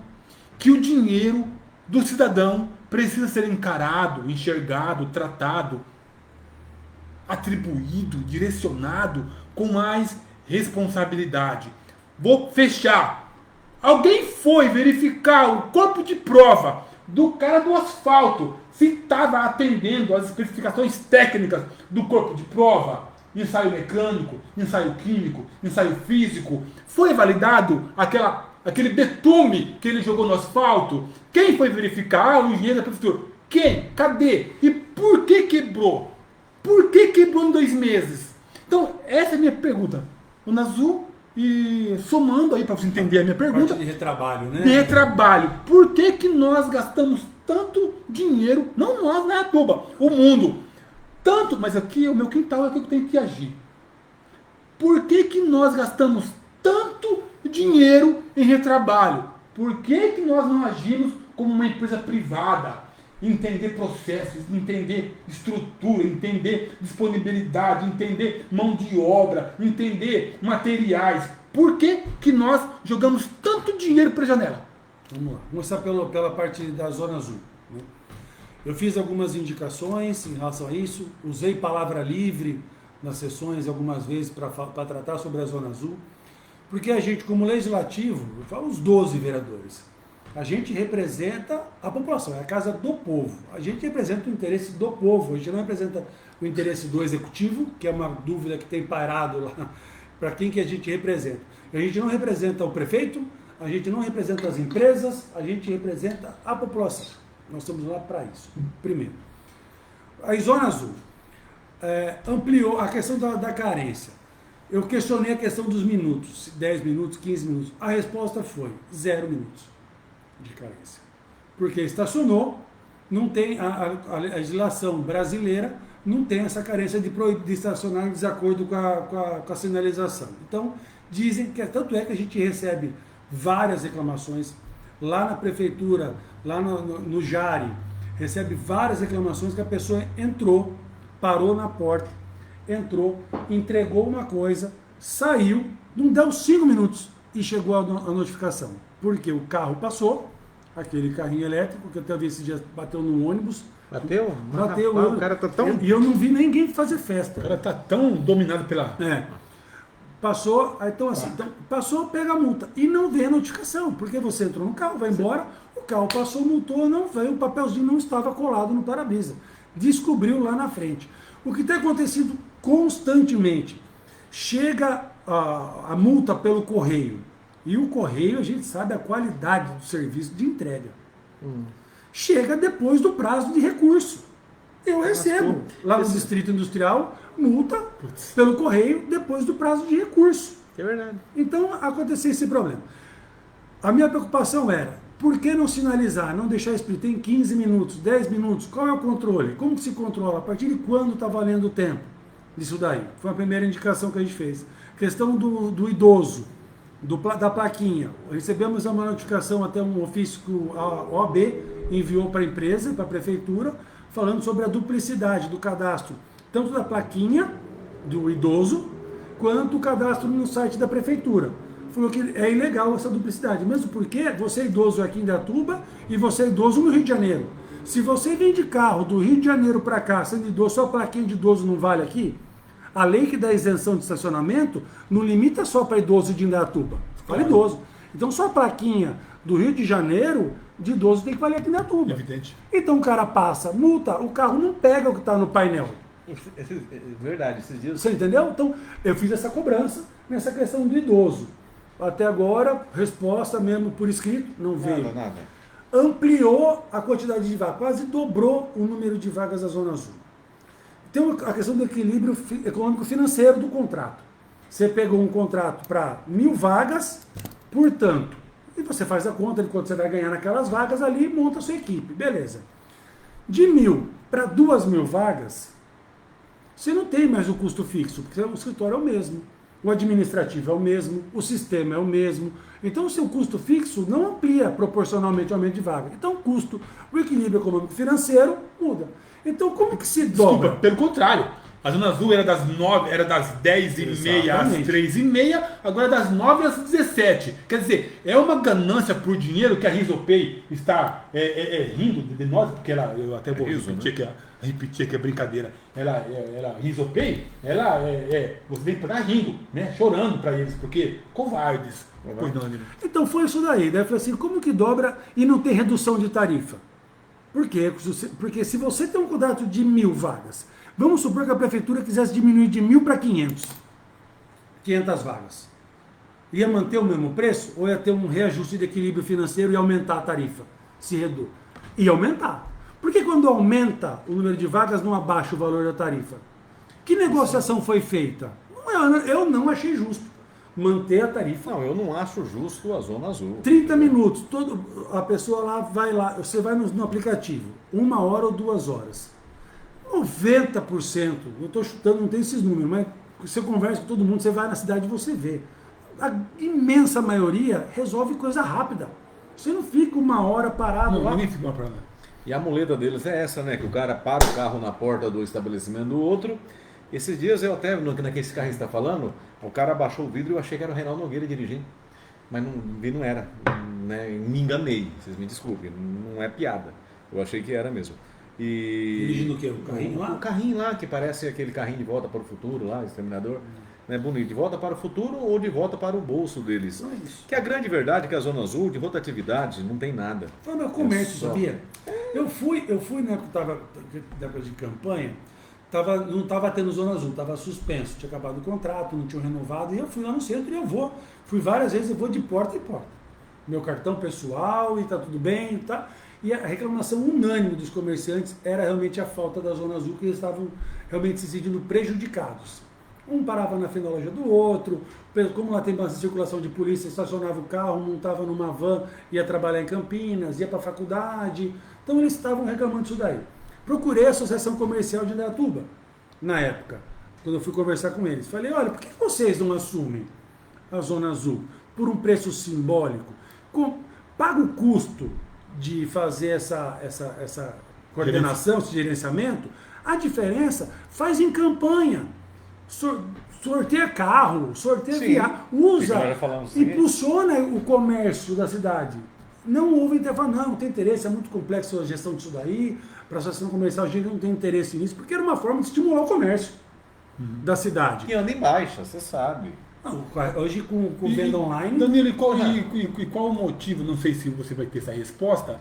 que o dinheiro do cidadão precisa ser encarado, enxergado, tratado, atribuído, direcionado com mais responsabilidade? Vou fechar. Alguém foi verificar o corpo de prova do cara do asfalto se estava atendendo às especificações técnicas do corpo de prova? Ensaio mecânico, ensaio químico, ensaio físico. Foi validado aquele betume que ele jogou no asfalto? Quem foi verificar? O engenheiro da prefeitura. Quem? Cadê? E por que quebrou? Por que quebrou em 2 meses? Então, essa é a minha pergunta. Zona Azul, e somando aí para você entender a minha pergunta. Parte de retrabalho, né? De retrabalho. Por que nós gastamos tanto dinheiro? Não nós, na Atuba, o mundo. Tanto, mas aqui o meu quintal é que eu tenho que agir. Por que nós gastamos tanto dinheiro em retrabalho? Por que nós não agimos como uma empresa privada? Entender processos, entender estrutura, entender disponibilidade, entender mão de obra, entender materiais. Por que nós jogamos tanto dinheiro para a janela? Vamos lá. Vamos começar pela parte da Zona Azul. Né? Eu fiz algumas indicações em relação a isso, usei palavra livre nas sessões algumas vezes para tratar sobre a Zona Azul, porque a gente, como legislativo, eu falo os 12 vereadores, a gente representa a população, é a casa do povo. A gente representa o interesse do povo, a gente não representa o interesse do executivo, que é uma dúvida que tem pairado lá, para quem que a gente representa. A gente não representa o prefeito, a gente não representa as empresas, a gente representa a população. Nós estamos lá para isso, primeiro. A Zona Azul ampliou a questão da carência. Eu questionei a questão dos minutos, 10 minutos, 15 minutos. A resposta foi 0 minutos de carência. Porque estacionou, não tem a legislação brasileira, não tem essa carência de estacionar em desacordo com a sinalização. Então, dizem que tanto é que a gente recebe várias reclamações lá na prefeitura, lá no Jari, recebe várias reclamações que a pessoa entrou, parou na porta, entrou, entregou uma coisa, saiu, não deu 5 minutos e chegou a notificação. Porque o carro passou, aquele carrinho elétrico, que eu até vi esse dia, bateu no ônibus. Bateu? Bateu. O cara tá tão... E eu não vi ninguém fazer festa. O cara tá tão dominado pela... Passou, então assim, passou, pega a multa. E não vê a notificação, porque você entrou no carro, vai embora, o carro passou, multou, não veio, o papelzinho não estava colado no para-brisa. Descobriu lá na frente. O que tem acontecido constantemente, chega a multa pelo correio, e o correio, a gente sabe a qualidade do serviço de entrega. Chega depois do prazo de recurso. Eu recebo lá no Distrito Industrial multa pelo correio depois do prazo de recurso. É verdade. Então, aconteceu esse problema. A minha preocupação era, Por que não sinalizar, não deixar explícito? Tem 15 minutos, 10 minutos, qual é o controle? Como que se controla? A partir de quando está valendo o tempo disso daí? Foi a primeira indicação que a gente fez. Questão do idoso, da plaquinha. Recebemos uma notificação, até um ofício que a OAB enviou para a empresa, para a prefeitura, falando sobre a duplicidade do cadastro, tanto da plaquinha do idoso, quanto o cadastro no site da prefeitura. Falou que é ilegal essa duplicidade, mesmo porque você é idoso aqui em Indaiatuba e você é idoso no Rio de Janeiro. Se você vem de carro do Rio de Janeiro para cá, sendo idoso, só a plaquinha de idoso não vale aqui, a lei que dá isenção de estacionamento não limita só para idoso de Indaiatuba, fala idoso. Então só a plaquinha do Rio de Janeiro de idoso tem que valer aqui em Indaiatuba. Evidente. Então o cara passa, multa, o carro não pega o que está no painel. Verdade, esses dias. Você entendeu? Então eu fiz essa cobrança nessa questão do idoso. Até agora, resposta mesmo por escrito, não veio. Nada. Ampliou a quantidade de vagas, quase dobrou o número de vagas da Zona Azul. Tem a questão do equilíbrio econômico-financeiro do contrato. Você pegou um contrato para 1.000 vagas, portanto, e você faz a conta de quanto você vai ganhar naquelas vagas ali e monta a sua equipe, beleza. De 1.000 para 2.000 vagas, você não tem mais o custo fixo, porque o escritório é o mesmo. O administrativo é o mesmo, o sistema é o mesmo. Então, o seu custo fixo não amplia proporcionalmente ao aumento de vaga. Então, o equilíbrio econômico-financeiro muda. Então, como que se dobra? Desculpa, pelo contrário. A Zona Azul era das 10h30 às 3h30, agora é das 9 às 17. Quer dizer, é uma ganância por dinheiro que a Rizopay está rindo de nós, porque eu até vou repetir que é brincadeira. Ela Rizopay, você vem para rindo, né, chorando para eles, porque covardes. Então foi isso daí. Daí eu falei assim, como que dobra e não tem redução de tarifa? Por quê? Porque se você tem um contrato de 1.000 vagas, vamos supor que a prefeitura quisesse diminuir de 1.000 para 500 vagas. Ia manter o mesmo preço ou ia ter um reajuste de equilíbrio financeiro e aumentar a tarifa? Se reduz. Ia aumentar. Por que quando aumenta o número de vagas não abaixa o valor da tarifa? Que negociação foi feita? Eu não achei justo manter a tarifa. Não, eu não acho justo a Zona Azul. 30 minutos, a pessoa vai lá, você vai no aplicativo, 1 hora ou 2 horas. 90%, eu estou chutando, não tem esses números, mas você conversa com todo mundo, você vai na cidade e você vê. A imensa maioria resolve coisa rápida. Você não fica 1 hora parado lá. Ninguém fica uma parada. E a muleta deles é essa, né? Que o cara para o carro na porta do estabelecimento do outro. Esses dias eu até, naquele carro que você está falando, o cara abaixou o vidro e eu achei que era o Reinaldo Nogueira dirigindo. Mas não era. Né? Me enganei, vocês me desculpem. Não é piada. Eu achei que era mesmo. Dirigindo o quê? O carrinho lá? O carrinho lá, que parece aquele carrinho de volta para o futuro lá, Exterminador. Né, bonito, de volta para o futuro ou de volta para o bolso deles. Que a grande verdade é que a Zona Azul, de rotatividade, não tem nada. Foi meu comércio, sabia? Eu fui na época de campanha, não estava tendo Zona Azul, estava suspenso, tinha acabado o contrato, não tinham renovado, e eu fui lá no centro e fui várias vezes, eu vou de porta em porta. Meu cartão pessoal e tá tudo bem, tá? E a reclamação unânime dos comerciantes era realmente a falta da Zona Azul, que eles estavam realmente se sentindo prejudicados. Um parava na frente da loja do outro, como lá tem bastante circulação de polícia, estacionava o carro, montava numa van, ia trabalhar em Campinas, ia para a faculdade. Então eles estavam reclamando disso daí. Procurei a Associação Comercial de Indaiatuba, na época, quando eu fui conversar com eles. Falei, olha, por que vocês não assumem a Zona Azul por um preço simbólico? Paga o custo de fazer essa coordenação, esse gerenciamento, a diferença faz em campanha. Sorteia carro, sorteia viagem, usa, impulsiona o comércio da cidade. Não houve interesse, não tem interesse, é muito complexo a gestão disso daí, para a associação comercial a gente não tem interesse nisso, porque era uma forma de estimular o comércio da cidade. Que anda em baixa, você sabe. Não, hoje com venda online... Danilo, e qual o motivo, não sei se você vai ter essa resposta,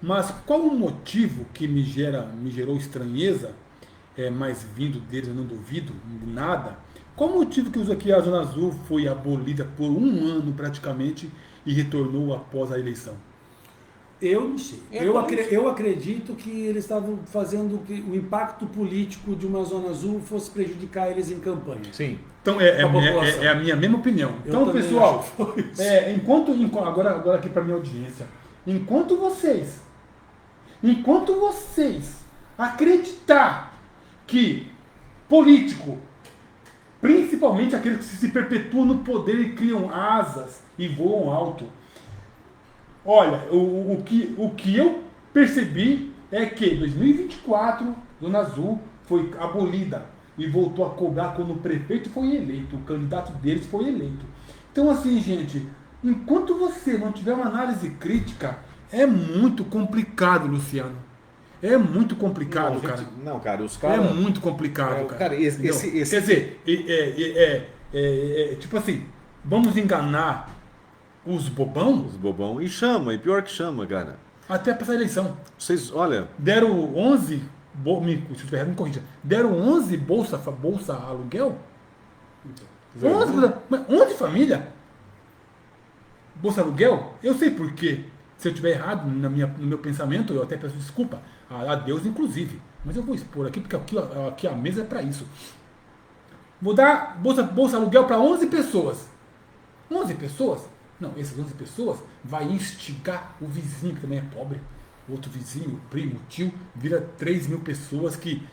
mas qual o motivo que me gerou estranheza, mas vindo deles, eu não duvido, nada. Qual o motivo que a Zona Azul foi abolida por 1 ano praticamente e retornou após a eleição? Eu não sei. Eu acredito que eles estavam fazendo que o impacto político de uma Zona Azul fosse prejudicar eles em campanha. Sim. Então é a minha mesma opinião. Então, pessoal, agora aqui para minha audiência, enquanto vocês acreditar que político, principalmente aqueles que se perpetuam no poder e criam asas e voam alto, olha, o que eu percebi é que em 2024, Zona Azul foi abolida e voltou a cobrar quando o prefeito foi eleito, o candidato deles foi eleito. Então, assim, gente, enquanto você não tiver uma análise crítica, é muito complicado, Luciano. É muito complicado, Não, cara. gente, não, cara, os caras... É muito complicado, cara. Cara, esse... Quer dizer, tipo assim, vamos enganar os bobão Os bobão. E chama, e pior que chama, cara. até para essa eleição. Vocês, olha... Deram 11, se estiver errado, me corrija. Deram 11 bolsa aluguel? 11 família? Bolsa aluguel? Eu sei por quê. Se eu estiver errado no meu pensamento, eu até peço desculpa. A Deus, inclusive. Mas eu vou expor aqui, porque aqui a mesa é para isso. Vou dar bolsa aluguel para 11 pessoas. 11 pessoas? Não, essas 11 pessoas vai instigar o vizinho, que também é pobre. Outro vizinho, o primo, o tio, vira 3 mil pessoas que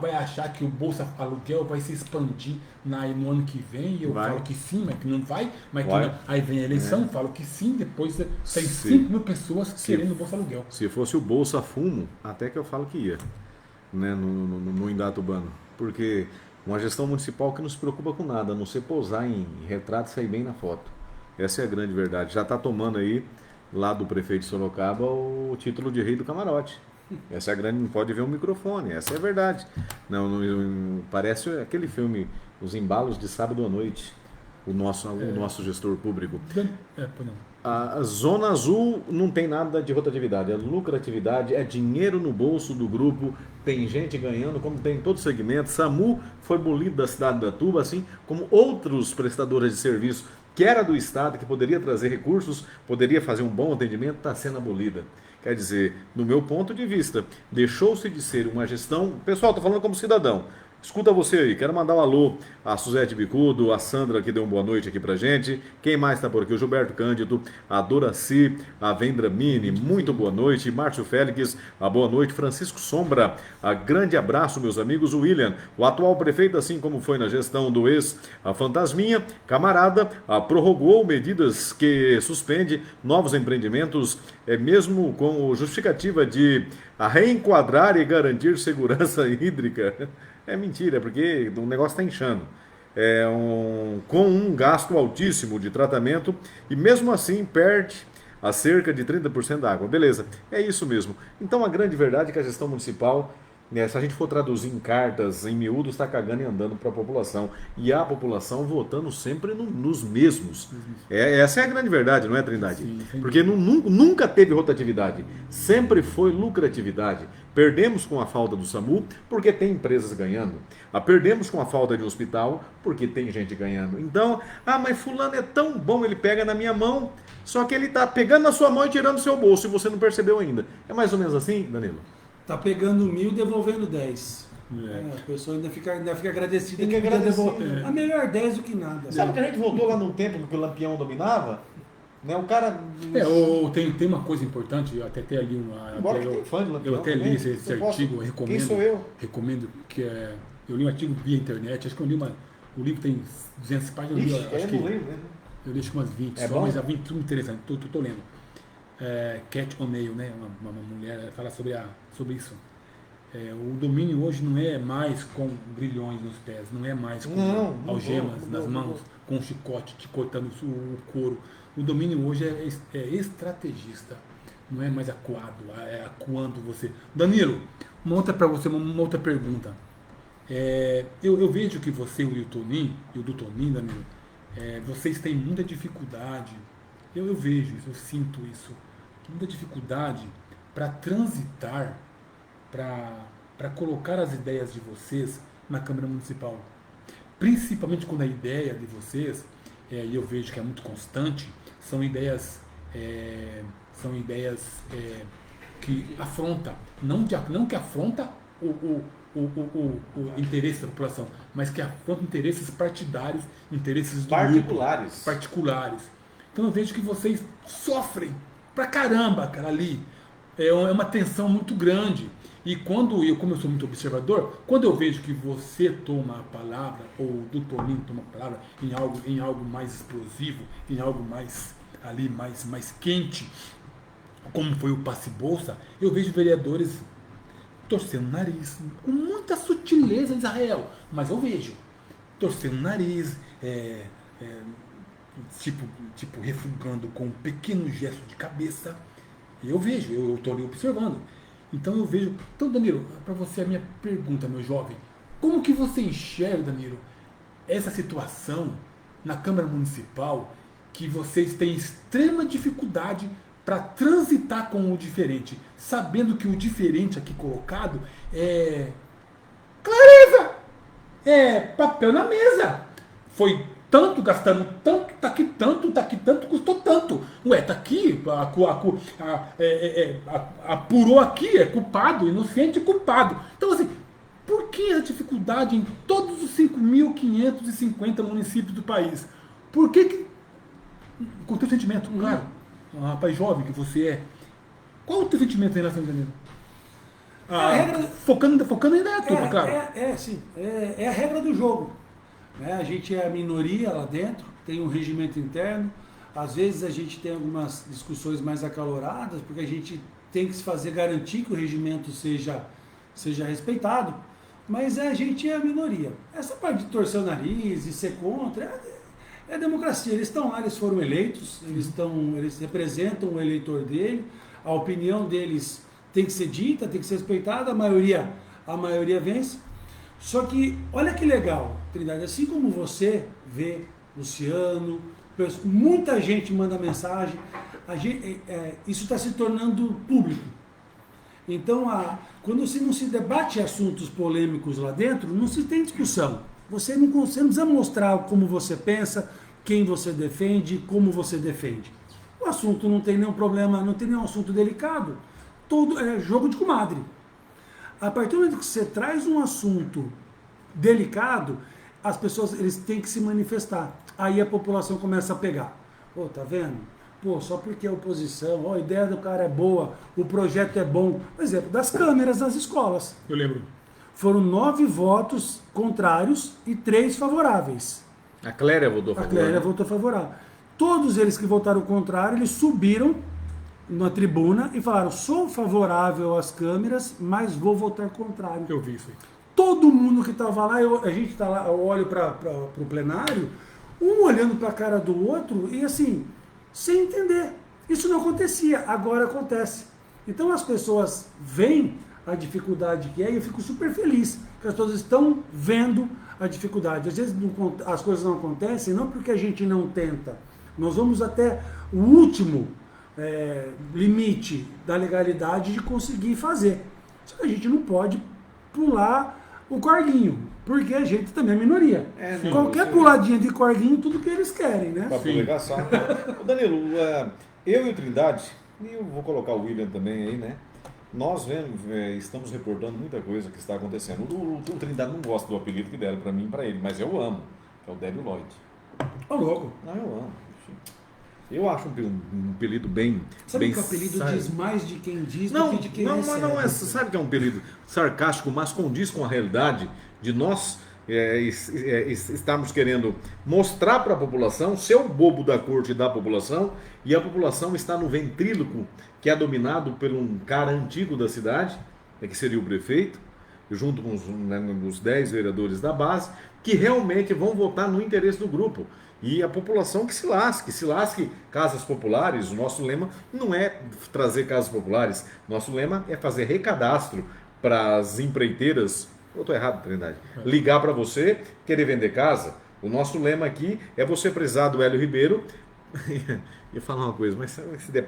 vai achar que o Bolsa Aluguel vai se expandir no ano que vem. E eu falo que sim, mas que não vai. Mas que não. Aí vem a eleição, falo que sim, depois tem 5 mil pessoas querendo o Bolsa Aluguel. Se fosse o Bolsa Fumo, até que eu falo que ia, né, no Indaiatuba. Porque uma gestão municipal que não se preocupa com nada, a não ser pousar em retrato e sair bem na foto. Essa é a grande verdade. Já está tomando aí, lá do prefeito de Sorocaba, o título de rei do camarote. Essa é a grande, não pode ver o microfone, essa é a verdade. Não, parece aquele filme, Os Embalos de Sábado à Noite, o nosso gestor público. A Zona Azul não tem nada de rotatividade, é lucratividade, é dinheiro no bolso do grupo, tem gente ganhando, como tem em todo segmento. SAMU foi abolido da cidade de Indaiatuba, assim como outros prestadores de serviço, que era do Estado, que poderia trazer recursos, poderia fazer um bom atendimento, está sendo abolida. Quer dizer, no meu ponto de vista, deixou-se de ser uma gestão... Pessoal, estou falando como cidadão. Escuta você aí, quero mandar um alô a Suzete Bicudo, a Sandra que deu uma boa noite aqui pra gente. Quem mais está por aqui? O Gilberto Cândido, a Doraci, a Vendra Mini, muito boa noite. Márcio Félix, a boa noite. Francisco Sombra, a grande abraço, meus amigos. O William, o atual prefeito, assim como foi na gestão do a Fantasminha, camarada, prorrogou medidas que suspende novos empreendimentos, mesmo com justificativa de reenquadrar e garantir segurança hídrica. É mentira, porque o negócio está inchando. Com um gasto altíssimo de tratamento e mesmo assim perde a cerca de 30% da água. Beleza, é isso mesmo. Então a grande verdade é que a gestão municipal, se a gente for traduzir em cartas, em miúdos, está cagando e andando para a população. E a população votando sempre nos mesmos. Essa é a grande verdade, não é, Trindade? Sim. Porque nunca teve rotatividade. Sempre foi lucratividade. Perdemos com a falta do SAMU, porque tem empresas ganhando. Perdemos com a falta de um hospital, porque tem gente ganhando. Então, mas fulano é tão bom, ele pega na minha mão, só que ele está pegando na sua mão e tirando do seu bolso, e você não percebeu ainda. É mais ou menos assim, Danilo? Tá pegando 1.000 e devolvendo 10. A pessoa ainda fica agradecida. Tem que agradecer. A melhor 10 do que nada. Sabe que a gente voltou lá num tempo que o Lampião dominava? Né? O cara... tem uma coisa importante, eu até ali eu até li esse artigo, recomendo. Quem sou eu? Recomendo que eu li um artigo via internet, acho que eu li o livro tem 200 páginas, eu li acho que umas 20 só, mas a 20 tudo interessante, tô lendo. Cat O'Neill, né? Uma mulher fala sobre isso. O domínio hoje não é mais com grilhões nos pés, não é mais com algemas nas mãos, com um chicote te cortando o couro. O domínio hoje é estrategista, não é mais acuado, é acuando você. Danilo, uma outra pergunta. Eu vejo que você e o do Toninho, Danilo, vocês têm muita dificuldade, eu vejo isso, eu sinto isso, muita dificuldade para transitar, para colocar as ideias de vocês na Câmara Municipal. Principalmente quando a ideia de vocês, e eu vejo que é muito constante, são ideias que afrontam, não que afronta o interesse da população, mas que afrontam interesses partidários, interesses do particulares. Então eu vejo que vocês sofrem pra caramba, cara, ali. É uma tensão muito grande. E quando como eu sou muito observador, quando eu vejo que você toma a palavra, ou o do Toninho toma a palavra em algo mais explosivo, em algo mais ali, mais quente, como foi o passe bolsa, eu vejo vereadores torcendo o nariz, com muita sutileza, Israel, mas eu vejo, torcendo o nariz, tipo refugando com um pequeno gesto de cabeça. Eu vejo, eu estou ali observando. Então eu vejo. Então, Danilo, para você a minha pergunta, meu jovem, como que você enxerga, Danilo, essa situação na Câmara Municipal que vocês têm extrema dificuldade para transitar com o diferente, sabendo que o diferente aqui colocado é clareza, é papel na mesa. Foi tanto, gastando tanto, tá aqui tanto, custou tanto. Ué, tá aqui, apurou aqui, é culpado, inocente é culpado. Então, assim, por que a dificuldade em todos os 5.550 municípios do país? Por que com o teu sentimento, claro, um rapaz jovem que você é, qual o teu sentimento em relação a Danilo? Focando ainda na turma, claro. Sim, é a regra do jogo. Né? A gente é a minoria lá dentro, tem um regimento interno, às vezes a gente tem algumas discussões mais acaloradas, porque a gente tem que se fazer garantir que o regimento seja respeitado, mas a gente é a minoria. Essa parte de torcer o nariz e ser contra é democracia. Eles estão lá, eles foram eleitos, eles representam o eleitor dele, a opinião deles tem que ser dita, tem que ser respeitada, a maioria vence. Só que, olha que legal, Trindade, assim como você vê, Luciano, muita gente manda mensagem, isso está se tornando público. Então, quando você não se debate assuntos polêmicos lá dentro, não se tem discussão. Você não precisa mostrar como você pensa, quem você defende, como você defende. O assunto não tem nenhum problema, não tem nenhum assunto delicado. Todo é jogo de comadre. A partir do momento que você traz um assunto delicado, as pessoas eles têm que se manifestar. Aí a população começa a pegar. Pô, tá vendo? Pô, só porque é oposição, a ideia do cara é boa, o projeto é bom. Por exemplo, das câmeras nas escolas. Eu lembro. Foram 9 votos contrários e 3 favoráveis. A Cléria votou favorável. A Cléria votou favorável. Todos eles que votaram contrário, eles subiram na tribuna e falaram, sou favorável às câmeras, mas vou votar contrário. Eu vi isso aí. Todo mundo que estava lá, a gente está lá, eu olho para o plenário, um olhando para a cara do outro e assim, sem entender. Isso não acontecia, agora acontece. Então as pessoas veem a dificuldade que é e eu fico super feliz que as pessoas estão vendo a dificuldade. Às vezes as coisas não acontecem, não porque a gente não tenta. Nós vamos até o último limite da legalidade de conseguir fazer. Só que a gente não pode pular o corguinho, porque a gente também é minoria. Qualquer puladinha de corguinho, tudo que eles querem, né? Para publicação. Danilo, eu e o Trindade, e eu vou colocar o William também aí, né? Nós estamos reportando muita coisa que está acontecendo. O Trindade não gosta do apelido que deram para mim e para ele, mas eu amo, que é o Débio Lloyd. Ô, louco. Não, eu amo. Eu acho um apelido bem... Sabe bem que o apelido diz mais de quem diz não, do que de quem não, recebe. não, sabe que é um apelido sarcástico, mas condiz com a realidade de nós estarmos querendo mostrar para a população, ser o bobo da corte da população, e a população está no ventríloco, que é dominado por um cara antigo da cidade, que seria o prefeito, junto com os 10 vereadores da base, que realmente vão votar no interesse do grupo. E a população que se lasque casas populares. O nosso lema não é trazer casas populares, nosso lema é fazer recadastro para as empreiteiras, eu estou errado, Trindade, ligar para você, querer vender casa. O nosso lema aqui é você precisar do Hélio Ribeiro, ia falar uma coisa, mas se der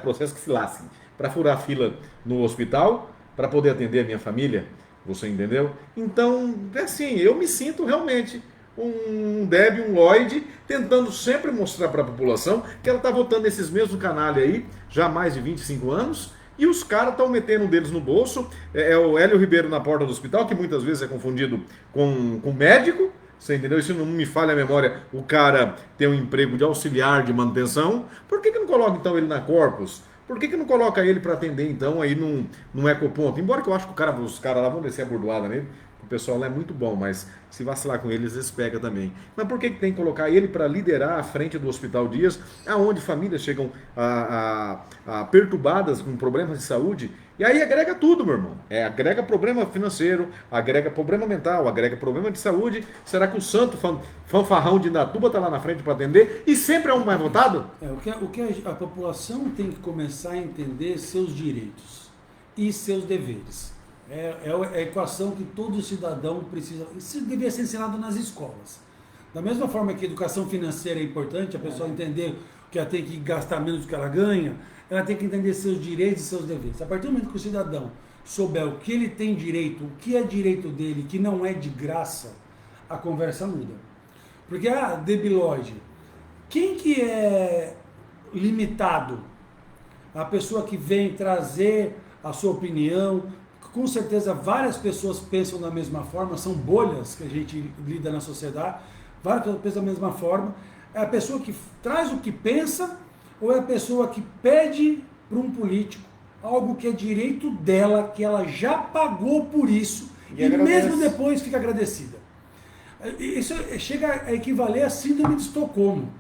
processo que se lasque, para furar fila no hospital, para poder atender a minha família, você entendeu? Então, assim, eu me sinto realmente um Débio, um Lloyd, tentando sempre mostrar para a população que ela está votando nesses mesmos canalha aí, já há mais de 25 anos, e os caras estão metendo um deles no bolso. É o Hélio Ribeiro na porta do hospital, que muitas vezes é confundido com médico, Você entendeu? Se não me falha a memória, o cara tem um emprego de auxiliar de manutenção, por que não coloca então ele na Corpus? Por que não coloca ele para atender então aí num ecoponto? Embora que eu acho que os caras lá vão descer a bordoada nele, o pessoal lá é muito bom, mas se vacilar com eles pega também. Mas por que tem que colocar ele para liderar a frente do Hospital Dias, aonde famílias chegam perturbadas com problemas de saúde? E aí agrega tudo, meu irmão. Agrega problema financeiro, agrega problema mental, agrega problema de saúde. Será que o santo fanfarrão de Indaiatuba está lá na frente para atender? E sempre é um mais votado? O que a população tem que começar a entender seus direitos e seus deveres. É a equação que todo cidadão precisa. Isso devia ser ensinado nas escolas. Da mesma forma que a educação financeira é importante, a pessoa entender que ela tem que gastar menos do que ela ganha, ela tem que entender seus direitos e seus deveres. A partir do momento que o cidadão souber o que ele tem direito, o que é direito dele, que não é de graça, a conversa muda. Porque, debilóide, quem que é limitado? A pessoa que vem trazer a sua opinião. Com certeza várias pessoas pensam da mesma forma, são bolhas que a gente lida na sociedade, várias pessoas pensam da mesma forma. É a pessoa que traz o que pensa ou é a pessoa que pede para um político algo que é direito dela, que ela já pagou por isso e mesmo depois fica agradecida. Isso chega a equivaler a síndrome de Estocolmo,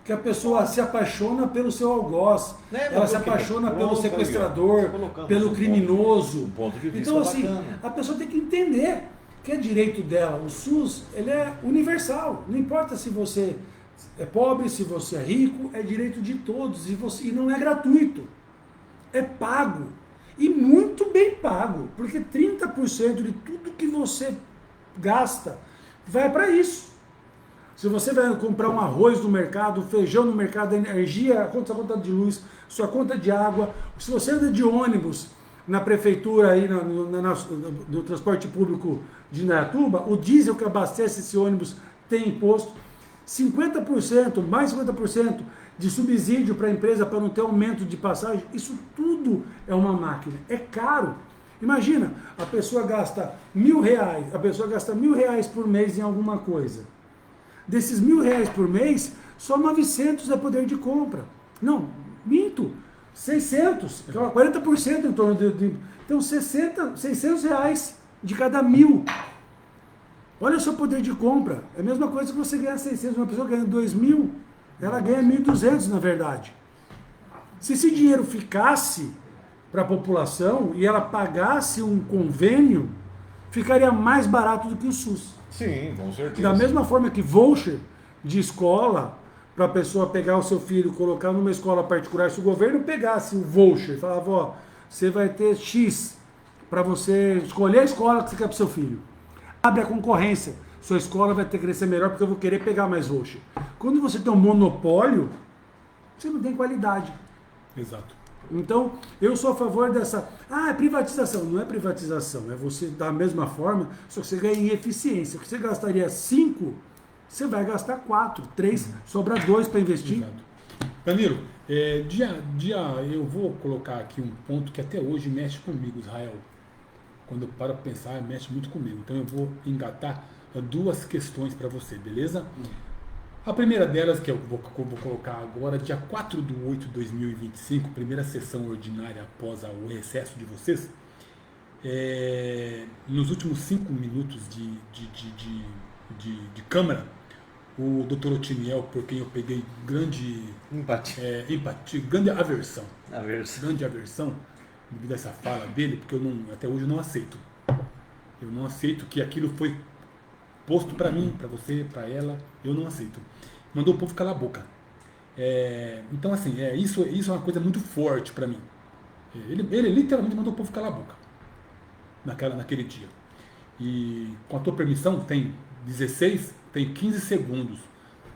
que a pessoa se apaixona pelo seu algoz, ela se apaixona pelo sequestrador, pelo criminoso. Então, assim, a pessoa tem que entender que é direito dela. O SUS, ele é universal. Não importa se você é pobre, se você é rico, é direito de todos. E não é gratuito. É pago. E muito bem pago. Porque 30% de tudo que você gasta vai para isso. Se você vai comprar um arroz no mercado, feijão no mercado, energia, sua conta de luz, sua conta de água, se você anda de ônibus na prefeitura, aí no transporte público de Indaiatuba, o diesel que abastece esse ônibus tem imposto, 50%, mais 50% de subsídio para a empresa para não ter aumento de passagem, isso tudo é uma máquina, é caro. Imagina, a pessoa gasta R$1.000, a pessoa gasta R$1.000 por mês em alguma coisa. Desses R$1.000 por mês, só 900 é poder de compra. Não, minto, 600, 40% em torno de... Então, 600 reais de cada 1.000. Olha o seu poder de compra. É a mesma coisa que você ganhar 600. Uma pessoa ganha 2.000, ela ganha 1.200, na verdade. Se esse dinheiro ficasse para a população e ela pagasse um convênio, ficaria mais barato do que o SUS. Sim, com certeza. Da mesma forma que voucher de escola, para a pessoa pegar o seu filho e colocar numa escola particular, se o governo pegasse o voucher e falava, ó, você vai ter X para você escolher a escola que você quer para o seu filho. Abre a concorrência. Sua escola vai ter que crescer melhor porque eu vou querer pegar mais voucher. Quando você tem um monopólio, você não tem qualidade. Exato. Então, eu sou a favor dessa... é privatização. Não é privatização, é você da mesma forma, só que você ganha em eficiência. O que você gastaria 5, você vai gastar 4, 3, sobra 2 para investir. Exato. Danilo, eu vou colocar aqui um ponto que até hoje mexe comigo, Israel. Quando eu paro para pensar, mexe muito comigo. Então eu vou engatar 2 questões para você, beleza? A primeira delas, que eu vou colocar agora, dia 4/8 de 2025, primeira sessão ordinária após o recesso de vocês, nos últimos 5 minutos de Câmara, o Dr. Otiniel, por quem eu peguei grande empatia, grande aversão, grande aversão, devido a essa fala dele, porque até hoje eu não aceito. Eu não aceito que aquilo foi posto para mim, para você, para ela, eu não aceito. Mandou o povo calar a boca. Então, assim, isso é uma coisa muito forte para mim. Ele literalmente mandou o povo calar a boca naquele dia. E com a tua permissão, tem 15 segundos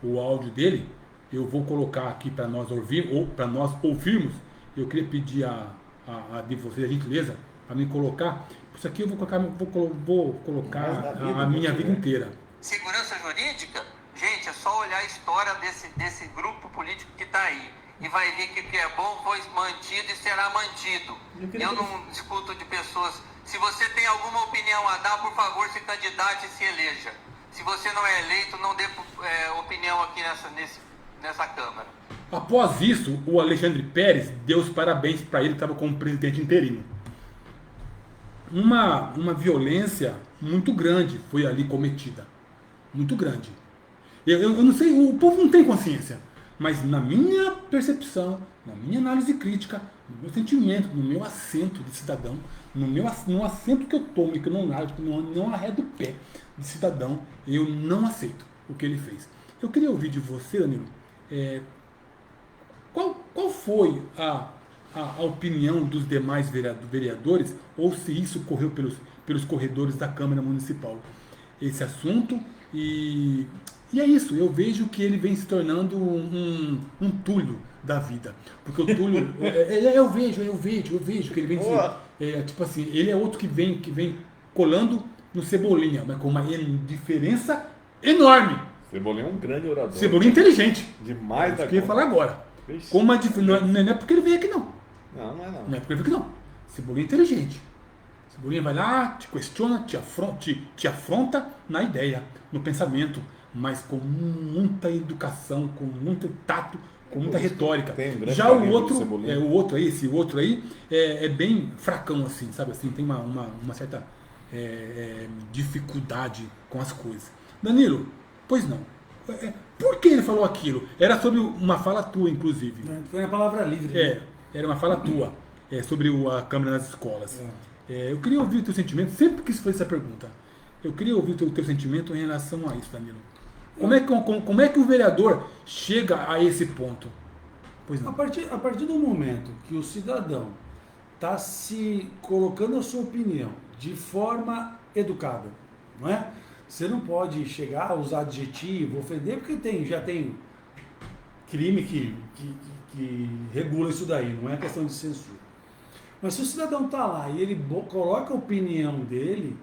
o áudio dele. Eu vou colocar aqui para nós ouvirmos. Eu queria pedir de vocês a gentileza para me colocar. Isso aqui eu vou colocar a minha vida inteira. Segurança jurídica, gente, é só olhar a história desse grupo político que está aí. E vai ver que o que é bom foi mantido e será mantido. Eu não discuto de pessoas. Se você tem alguma opinião a dar, por favor, se candidate e se eleja. Se você não é eleito, não dê opinião aqui nessa Câmara. Após isso, o Alexandre Pérez deu os parabéns para ele, que estava como presidente interino. Uma violência muito grande foi ali cometida. Muito grande. Eu não sei, o povo não tem consciência. Mas na minha percepção, na minha análise crítica, no meu sentimento, no meu assento de cidadão, no assento que eu tomo e que eu não largo, que não arredo o pé de cidadão, eu não aceito o que ele fez. Eu queria ouvir de você, Danilo, qual foi a opinião dos demais vereadores, ou se isso correu pelos corredores da Câmara Municipal, esse assunto, e é isso, eu vejo que ele vem se tornando um Túlio da vida, porque o Túlio, eu vejo que ele vem tipo assim, ele é outro que vem colando no Cebolinha, mas com uma diferença enorme. Cebolinha é um grande orador. Cebolinha é inteligente. Demais da conta. Eu ia falar agora. Não é porque ele veio aqui, não. Não é não. Não é porque ele veio aqui, não. Cebolinha é inteligente. Cebolinha vai lá, te questiona, te afronta na ideia, no pensamento, mas com muita educação, com muito tato, com muita retórica. Já o outro aí é bem fracão, assim, sabe? Assim, tem uma certa dificuldade com as coisas. Danilo, pois não. Por que ele falou aquilo? Era sobre uma fala tua, inclusive. Foi a palavra livre. Né? Era uma fala tua, sobre a Câmara nas escolas. Eu queria ouvir o teu sentimento, sempre quis fazer essa pergunta. Eu queria ouvir o teu sentimento em relação a isso, Danilo. Como é que o vereador chega a esse ponto? Pois não. A partir do momento que o cidadão está se colocando a sua opinião de forma educada, não é? Você não pode chegar a usar adjetivo, ofender, porque já tem crime que regula isso daí, não é questão de censura. Mas se o cidadão está lá e ele coloca a opinião dele,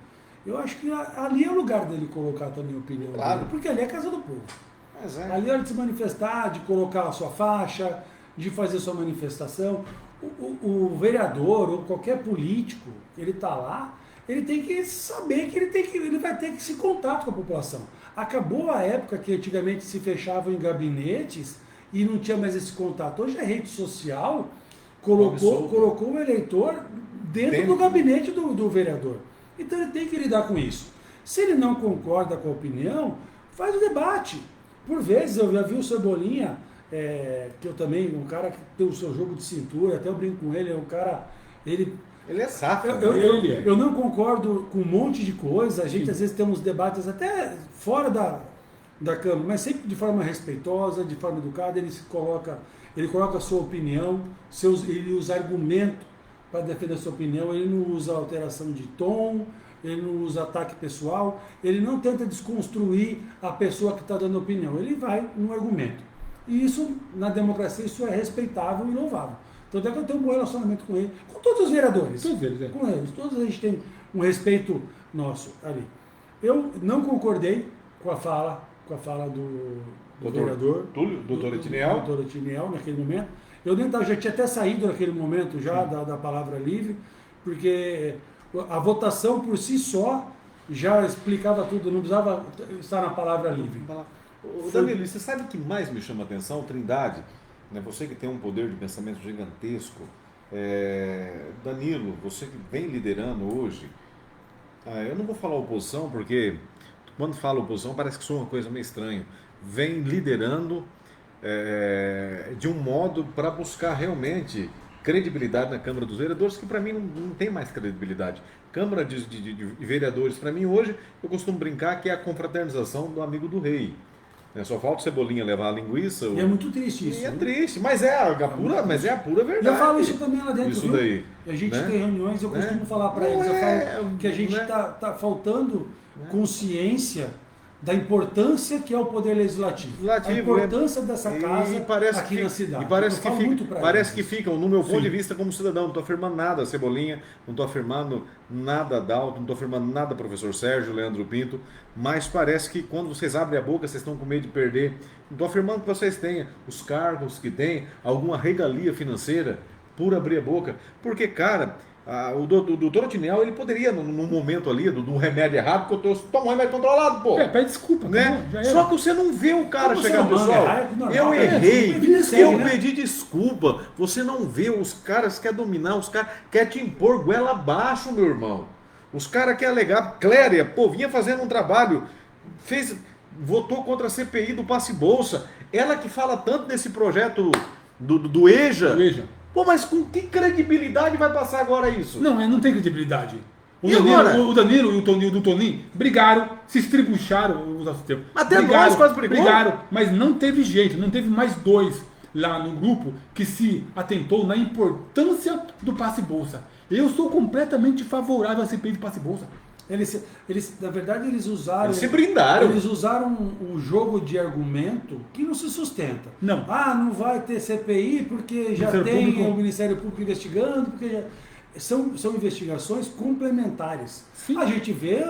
eu acho que ali é o lugar dele colocar também a opinião dele, porque ali é a casa do povo. Ali é hora de se manifestar, de colocar a sua faixa, de fazer sua manifestação. O vereador ou qualquer político, ele está lá, ele tem que saber que ele vai ter que se contato com a população. Acabou a época que antigamente se fechavam em gabinetes e não tinha mais esse contato. Hoje a rede social colocou o eleitor dentro do gabinete do vereador. Então ele tem que lidar com isso. Se ele não concorda com a opinião, faz o debate. Por vezes eu já vi o Cebolinha, que eu também, um cara que tem o seu jogo de cintura, até eu brinco com ele, é um cara... Ele é safo. Eu não concordo com um monte de coisa, a gente às vezes tem uns debates até fora da Câmara, mas sempre de forma respeitosa, de forma educada, ele coloca a sua opinião, ele usa argumento para defender a sua opinião, ele não usa alteração de tom, ele não usa ataque pessoal, ele não tenta desconstruir a pessoa que está dando opinião, ele vai no argumento. E isso, na democracia, isso é respeitável e louvável. Tanto é que eu tenho um bom relacionamento com ele, com todos os vereadores. Todos eles, com eles. Todos a gente tem um respeito nosso ali. Eu não concordei com a fala do vereador. Doutor Etiniel. Doutor Etiniel, naquele momento. Eu já tinha até saído naquele momento já da palavra livre, porque a votação por si só já explicava tudo, não precisava estar na palavra livre. Danilo, você sabe o que mais me chama a atenção? Trindade, né? Você que tem um poder de pensamento gigantesco, Danilo, você que vem liderando hoje, eu não vou falar oposição, porque quando falo oposição parece que soa uma coisa meio estranha, vem liderando de um modo para buscar realmente credibilidade na Câmara dos Vereadores, que para mim não tem mais credibilidade. Câmara de Vereadores, para mim hoje, eu costumo brincar que é a confraternização do amigo do rei. Só falta o Cebolinha levar a linguiça. E é muito triste isso. E é triste, mas é a pura verdade. Eu falo isso também lá dentro. Isso daí. A gente tem reuniões, eu costumo falar para eles, eu falo que a gente está faltando consciência da importância que é o Poder Legislativo. A importância dessa casa aqui na cidade. E parece que ficam, no meu ponto de vista como cidadão, não estou afirmando nada Cebolinha, não estou afirmando nada Adalto, não estou afirmando nada professor Sérgio, Leandro Pinto, mas parece que quando vocês abrem a boca, vocês estão com medo de perder. Não estou afirmando que vocês tenham os cargos que têm, alguma regalia financeira por abrir a boca, porque, cara, O doutor Otiniel, ele poderia, num momento ali, do remédio errado, porque eu tomo um remédio controlado, pô. Pede desculpa, Né? acabou, já era. Só que você não vê o cara Como você chegar, não manda pessoal. errar, é normal, Eu é errei, assim, eu né? pedi desculpa. Você não vê, os caras querem dominar, os caras querem te impor goela abaixo, meu irmão. Os caras querem alegar. Cléria, pô, vinha fazendo um trabalho, votou contra a CPI do Passe Bolsa. Ela que fala tanto desse projeto do EJA. Veja. Pô, mas com que credibilidade vai passar agora isso? Não tem credibilidade. E agora? O Danilo e o Toninho brigaram, se estribucharam, vou usar esse termo. Até nós quase brigou. Brigaram, mas não teve jeito, não teve mais dois lá no grupo que se atentou na importância do Passe Bolsa. Eu sou completamente favorável à CPI do Passe Bolsa. Eles, na verdade, eles usaram. Eles se brindaram. Eles usaram um jogo de argumento que não se sustenta. Não. Não vai ter CPI porque já Ministério tem Público. o Ministério Público investigando, porque são investigações complementares. Sim. A gente vê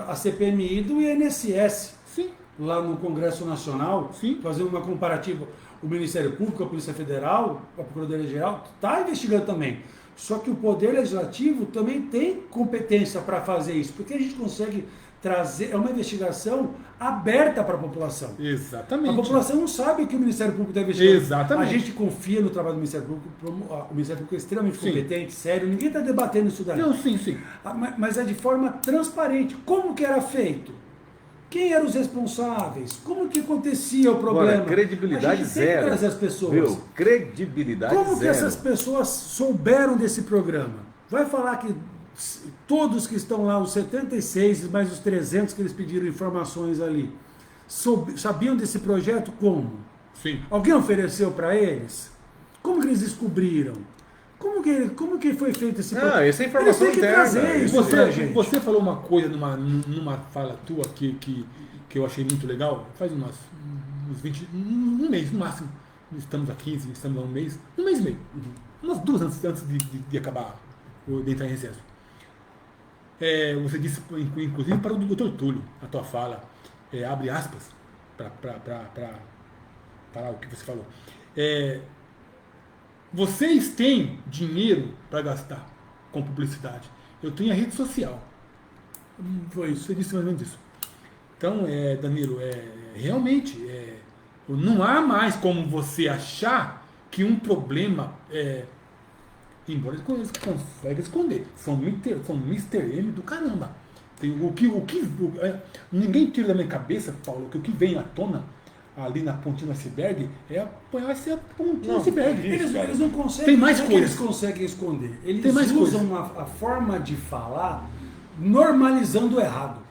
a CPMI do INSS Sim. lá no Congresso Nacional, Sim. fazendo uma comparativa. O Ministério Público, a Polícia Federal, a Procuradoria Geral, está investigando também. Só que o Poder Legislativo também tem competência para fazer isso, porque a gente consegue trazer, é uma investigação aberta para a população. Exatamente. A população não sabe o que o Ministério Público está investigando. Exatamente. A gente confia no trabalho do Ministério Público, o Ministério Público é extremamente Sim. competente, sério, ninguém está debatendo isso daí. Não, sim. Mas é de forma transparente. Como que era feito? Quem eram os responsáveis? Como que acontecia o problema? Agora, credibilidade a gente tem que zero. trazer as pessoas. Viu? Credibilidade Como zero. que essas pessoas souberam desse programa? Vai falar que todos que estão lá, os 76 mais os 300 que eles pediram informações ali, sabiam desse projeto como? Sim. Alguém ofereceu para eles? Como que eles descobriram? Como que foi feito esse projeto? Essa é informação Eles têm que interna. trazer isso pra gente. Você falou uma coisa numa fala tua que eu achei muito legal, faz uns 20, um mês no máximo. Estamos a 15, estamos a um mês e meio. Umas 2 antes de acabar, de entrar em recesso. Você disse, inclusive para o Dr. Túlio, a tua fala, abre aspas, para falar o que você falou. Vocês têm dinheiro para gastar com publicidade. Eu tenho a rede social. Foi isso, você disse mais ou menos isso. Então, Danilo, realmente, não há mais como você achar que um problema, embora eles conseguem esconder, são Mr. M do caramba. Ninguém tira da minha cabeça, Paulo, que o que vem à tona ali na pontinha do iceberg vai ser a pontinha do iceberg. Eles não conseguem. Tem mais não é que coisas. eles conseguem esconder. Eles Tem mais usam a forma de falar normalizando o errado.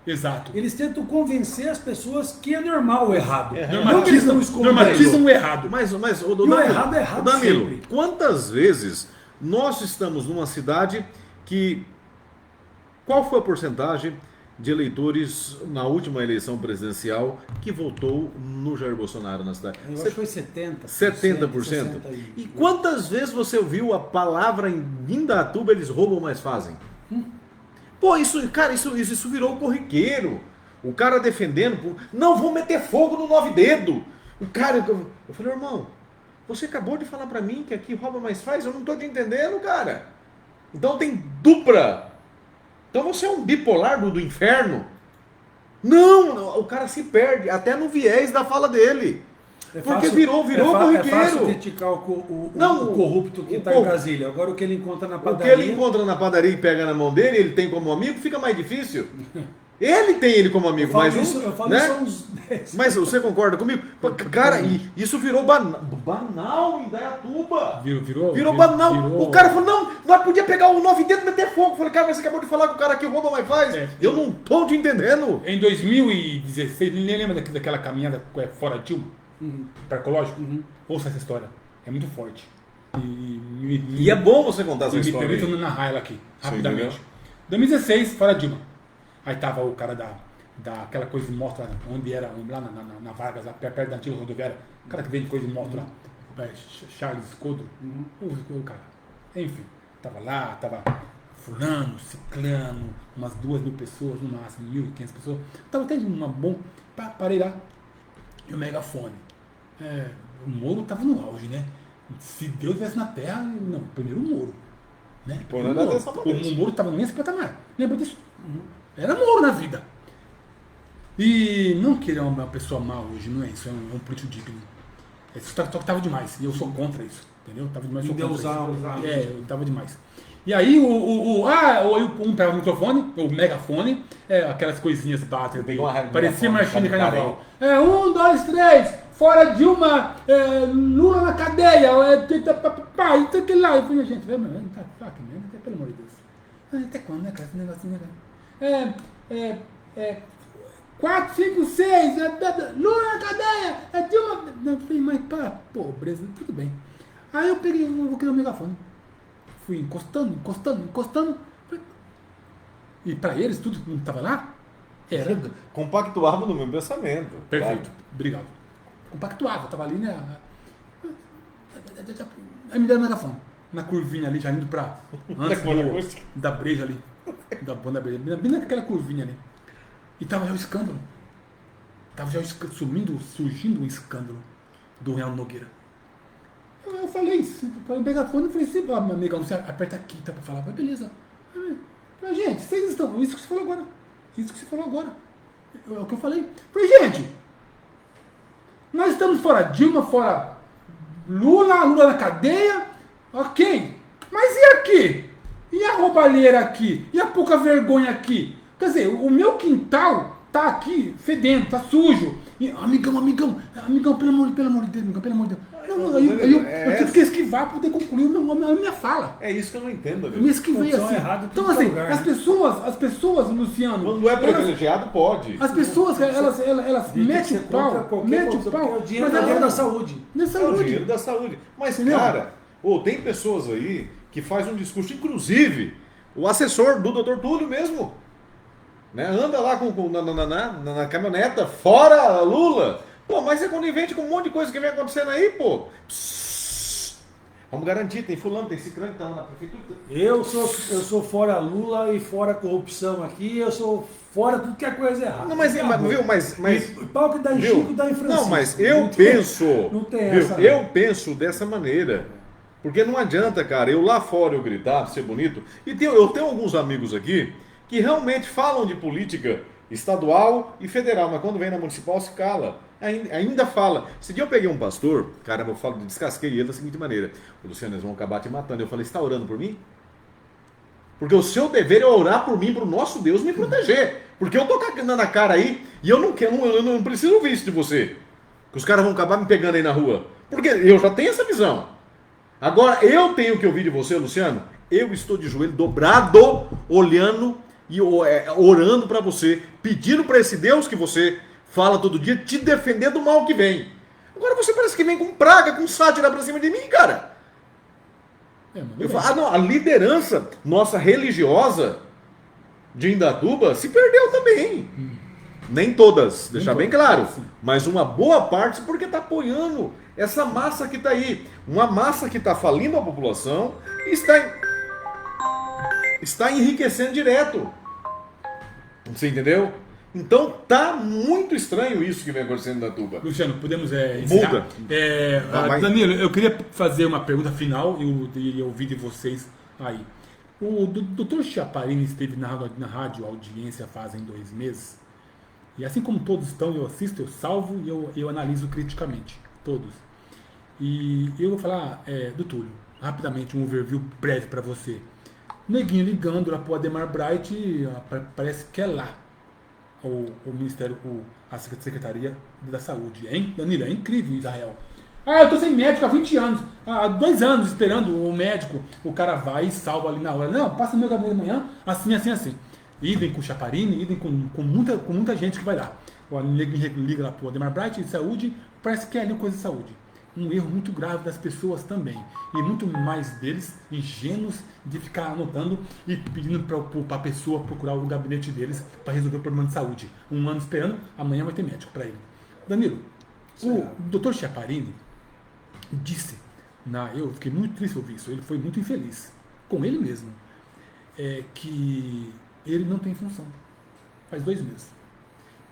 Exato. Eles tentam convencer as pessoas que é normal o errado. Não que eles estão escondendo. Normatizam o errado. Mas o E o errado é errado Danilo, sempre. quantas vezes nós estamos numa cidade que... Qual foi a porcentagem de eleitores na última eleição presidencial que votou no Jair Bolsonaro na cidade? Eu acho que foi 70%. 70%? E quantas vezes você ouviu a palavra em Indaiatuba, eles roubam, mas fazem? Pô, isso virou corriqueiro. O cara defendendo, não, vou meter fogo no 9 dedo. O cara, eu falei, irmão, você acabou de falar pra mim que aqui rouba, mas faz, eu não tô te entendendo, cara. Então tem dupla. Então você é um bipolar do inferno? Não, o cara se perde, até no viés da fala dele. Porque virou corriqueiro. É fácil criticar o corrupto que está em Brasília. Agora o que ele encontra na O padaria... que ele encontra na padaria e pega na mão dele, ele tem como amigo, fica mais difícil. Ele tem ele como amigo, mas eu falo né? isso há uns 10. Mas você concorda comigo? Cara, isso virou banal em Indaiatuba. Virou banal. O cara falou, não, nós podia pegar o 9 dedos e meter fogo. Eu falei, cara, mas você acabou de falar que o cara aqui rouba, mas faz. Eu não tô te entendendo. Em 2016, nem lembra daquela caminhada fora Dilma? Para ecológico? Ouça essa história. É muito forte. E é bom você contar essa Me história. permito narrar ela aqui, rapidamente. 2016, fora Dilma. Aí tava o cara daquela coisa que mostra onde era, lá na Vargas, lá perto da antiga rodoviária. O cara que vende coisa e mostra lá. Charles Codro. O cara. Enfim, tava lá, tava fulano, ciclano, umas 2.000 pessoas, no máximo, 1.500 pessoas. Tava até uma bom. Parei lá. E o megafone. O Moro tava no auge, né? Se Deus estivesse na Terra, não, primeiro o Moro. Né? Pô, não era dessa maneira. O Moro estava nesse patamar. Lembra disso? Era Moro na vida. E não que ele é uma pessoa má hoje, não é isso, é um político digno. Só que tava demais, e eu sou contra isso, entendeu? Tava demais, sou contra isso. Eu tava demais. E aí um pegava o microfone, o megafone, aquelas coisinhas bater, parecia marchinha de carnaval. 1, 2, 3, fora Dilma, Lula na cadeia, isso aqui lá. Eu falei, gente, pelo amor de Deus. Até quando, né, cara, esse negocinho, né? 4, 5, 6, Lula na cadeia, Dilma. Eu falei, mas para pobreza, tudo bem. Aí eu peguei, vou criar o megafone. Fui encostando. E para eles, tudo que estava lá, era. Compactuava no meu pensamento. Perfeito, Claro. obrigado. Compactuava, estava ali, né? Aí me deram o megafone. Na curvinha ali, já indo para. Antes da breja ali. Da banda breja. Bem naquela curvinha ali. E tava já o escândalo. Tava já surgindo um escândalo do Real Nogueira. Eu falei isso, eu peguei a fone e falei assim, meu amigão, você aperta aqui, tá pra falar. Eu falei, beleza. Falei, gente, vocês estão. Isso que você falou agora. É o que eu falei. Eu falei, gente, nós estamos fora Dilma, fora Lula na cadeia, ok. Mas e aqui? E a roubalheira aqui? E a pouca vergonha aqui? Quer dizer, o meu quintal tá aqui fedendo, tá sujo. E, amigão, pelo amor de Deus, pelo amor de Deus. Eu tive que esquivar para poder concluir a minha fala. É isso que eu não entendo. Eu me esquivei assim. Então, assim, lugar, as pessoas, Luciano. Quando é privilegiado, pode. As pessoas, elas metem o pau. É o dinheiro da saúde. É o dinheiro da saúde. Mas, entendeu? Cara, tem pessoas aí que fazem um discurso, inclusive, o assessor do Dr. Túlio mesmo. Né? Anda lá na caminhoneta, fora Lula. Pô, mas é conivente com um monte de coisa que vem acontecendo aí, pô. Vamos garantir, tem fulano, tem ciclano que tá lá na prefeitura. Eu sou fora Lula e fora corrupção aqui, eu sou fora tudo que é coisa errada. Não, mas pau que dá em Chico, dá em Francisco. Não, mas eu penso, não tem essa, eu penso dessa maneira. Porque não adianta, cara, eu lá fora eu gritar, ser bonito. E eu tenho alguns amigos aqui que realmente falam de política estadual e federal, mas quando vem na municipal se cala. Ainda fala. Esse dia eu peguei um pastor, caramba, eu descasquei ele da seguinte maneira: o Luciano, eles vão acabar te matando. Eu falei, você está orando por mim? Porque o seu dever é orar por mim, para o nosso Deus me proteger. Porque eu tô cagando na cara aí e eu não preciso ouvir isso de você. Que os caras vão acabar me pegando aí na rua. Porque eu já tenho essa visão. Agora, eu tenho que ouvir de você, Luciano. Eu estou de joelho dobrado, olhando e orando para você, pedindo para esse Deus que você fala todo dia, te defender do mal que vem. Agora você parece que vem com praga, com sátira pra cima de mim, cara. Eu falo, a liderança nossa religiosa de Indatuba se perdeu também. Nem todas, deixar bem claro. Mas uma boa parte porque está apoiando essa massa que está aí. Uma massa que está falindo a população e está enriquecendo direto. Você entendeu? Então tá muito estranho isso que vem acontecendo na Tuba. Luciano, podemos encerrar? Danilo, eu queria fazer uma pergunta final e ouvir de vocês aí. O Dr. Chiaparini esteve na rádio Audiência fazem 2 meses. E assim como todos estão, eu assisto, eu salvo e eu analiso criticamente. Todos. E eu vou falar do Túlio, rapidamente, um overview breve para você. Neguinho ligando lá pro Ademar Bright, parece que é lá o Ministério, a Secretaria da Saúde. Hein? Danilo, é incrível Israel. Eu tô sem médico há 20 anos, há 2 anos esperando o médico. O cara vai e salva ali na hora. Não, passa no meu gabinete amanhã, assim. Idem com o Chiaparini, idem com muita gente que vai lá. O Neguinho liga lá pro Ademar Bright de saúde, parece que é ali coisa de saúde. Um erro muito grave das pessoas também. E muito mais deles, ingênuos, de ficar anotando e pedindo para a pessoa procurar o gabinete deles para resolver o problema de saúde. 1 ano esperando, amanhã vai ter médico para ele. Danilo, o Dr. Chiaparini disse, eu fiquei muito triste ouvir isso, ele foi muito infeliz com ele mesmo, que ele não tem função. Faz 2 meses.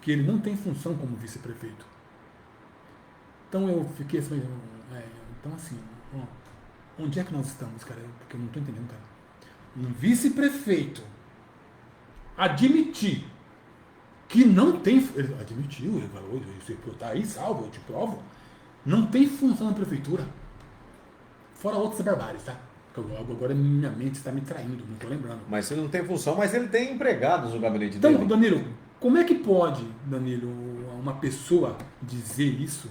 Que ele não tem função como vice-prefeito. Então eu fiquei assim, onde é que nós estamos, cara? Porque eu não estou entendendo, cara. um vice-prefeito admitir que não tem. Ele admitiu, ele falou, você tá aí, salvo, eu te provo. Não tem função na prefeitura. Fora outras barbáries, tá? Agora minha mente está me traindo, não estou lembrando. Mas ele não tem função, mas ele tem empregados no gabinete Então, dele. Danilo, como é que pode, Danilo, uma pessoa dizer isso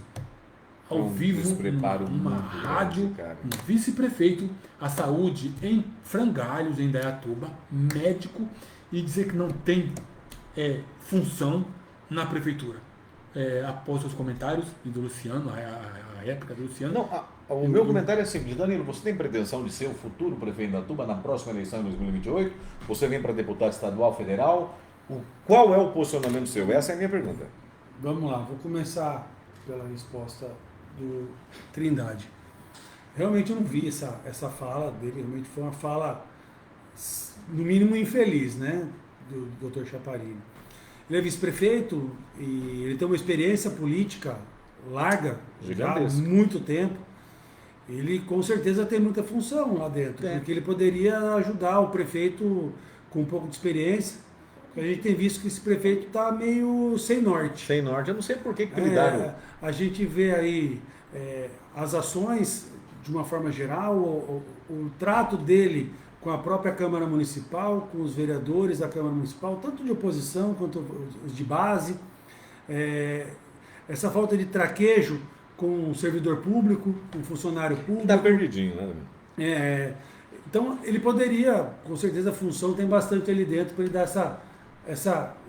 ao Um vivo, despreparo numa muito grande, rádio, cara. um vice-prefeito, a saúde em frangalhos, em Indaiatuba, médico, e dizer que não tem função na prefeitura? Após os comentários e do Luciano, a época do Luciano. Não, o meu comentário é simples. Danilo, você tem pretensão de ser o futuro prefeito da Indaiatuba na próxima eleição em 2028? Você vem para deputado estadual, federal? Qual é o posicionamento seu? Essa é a minha pergunta. Vamos lá, vou começar pela resposta do Trindade. Realmente eu não vi essa fala dele, realmente foi uma fala, no mínimo, infeliz, né, do Dr. Chaparini. Ele é vice-prefeito e ele tem uma experiência política larga, já há Gigantesca. muito tempo. Ele com certeza tem muita função lá dentro, porque ele poderia ajudar o prefeito com um pouco de experiência. A gente tem visto que esse prefeito está meio sem norte. Sem norte, eu não sei por que apelidaram. A gente vê aí as ações, de uma forma geral, o trato dele com a própria Câmara Municipal, com os vereadores da Câmara Municipal, tanto de oposição quanto os de base. Essa falta de traquejo com o servidor público, com o funcionário público. Está perdidinho, né? Então, ele poderia, com certeza a função tem bastante ali dentro para ele dar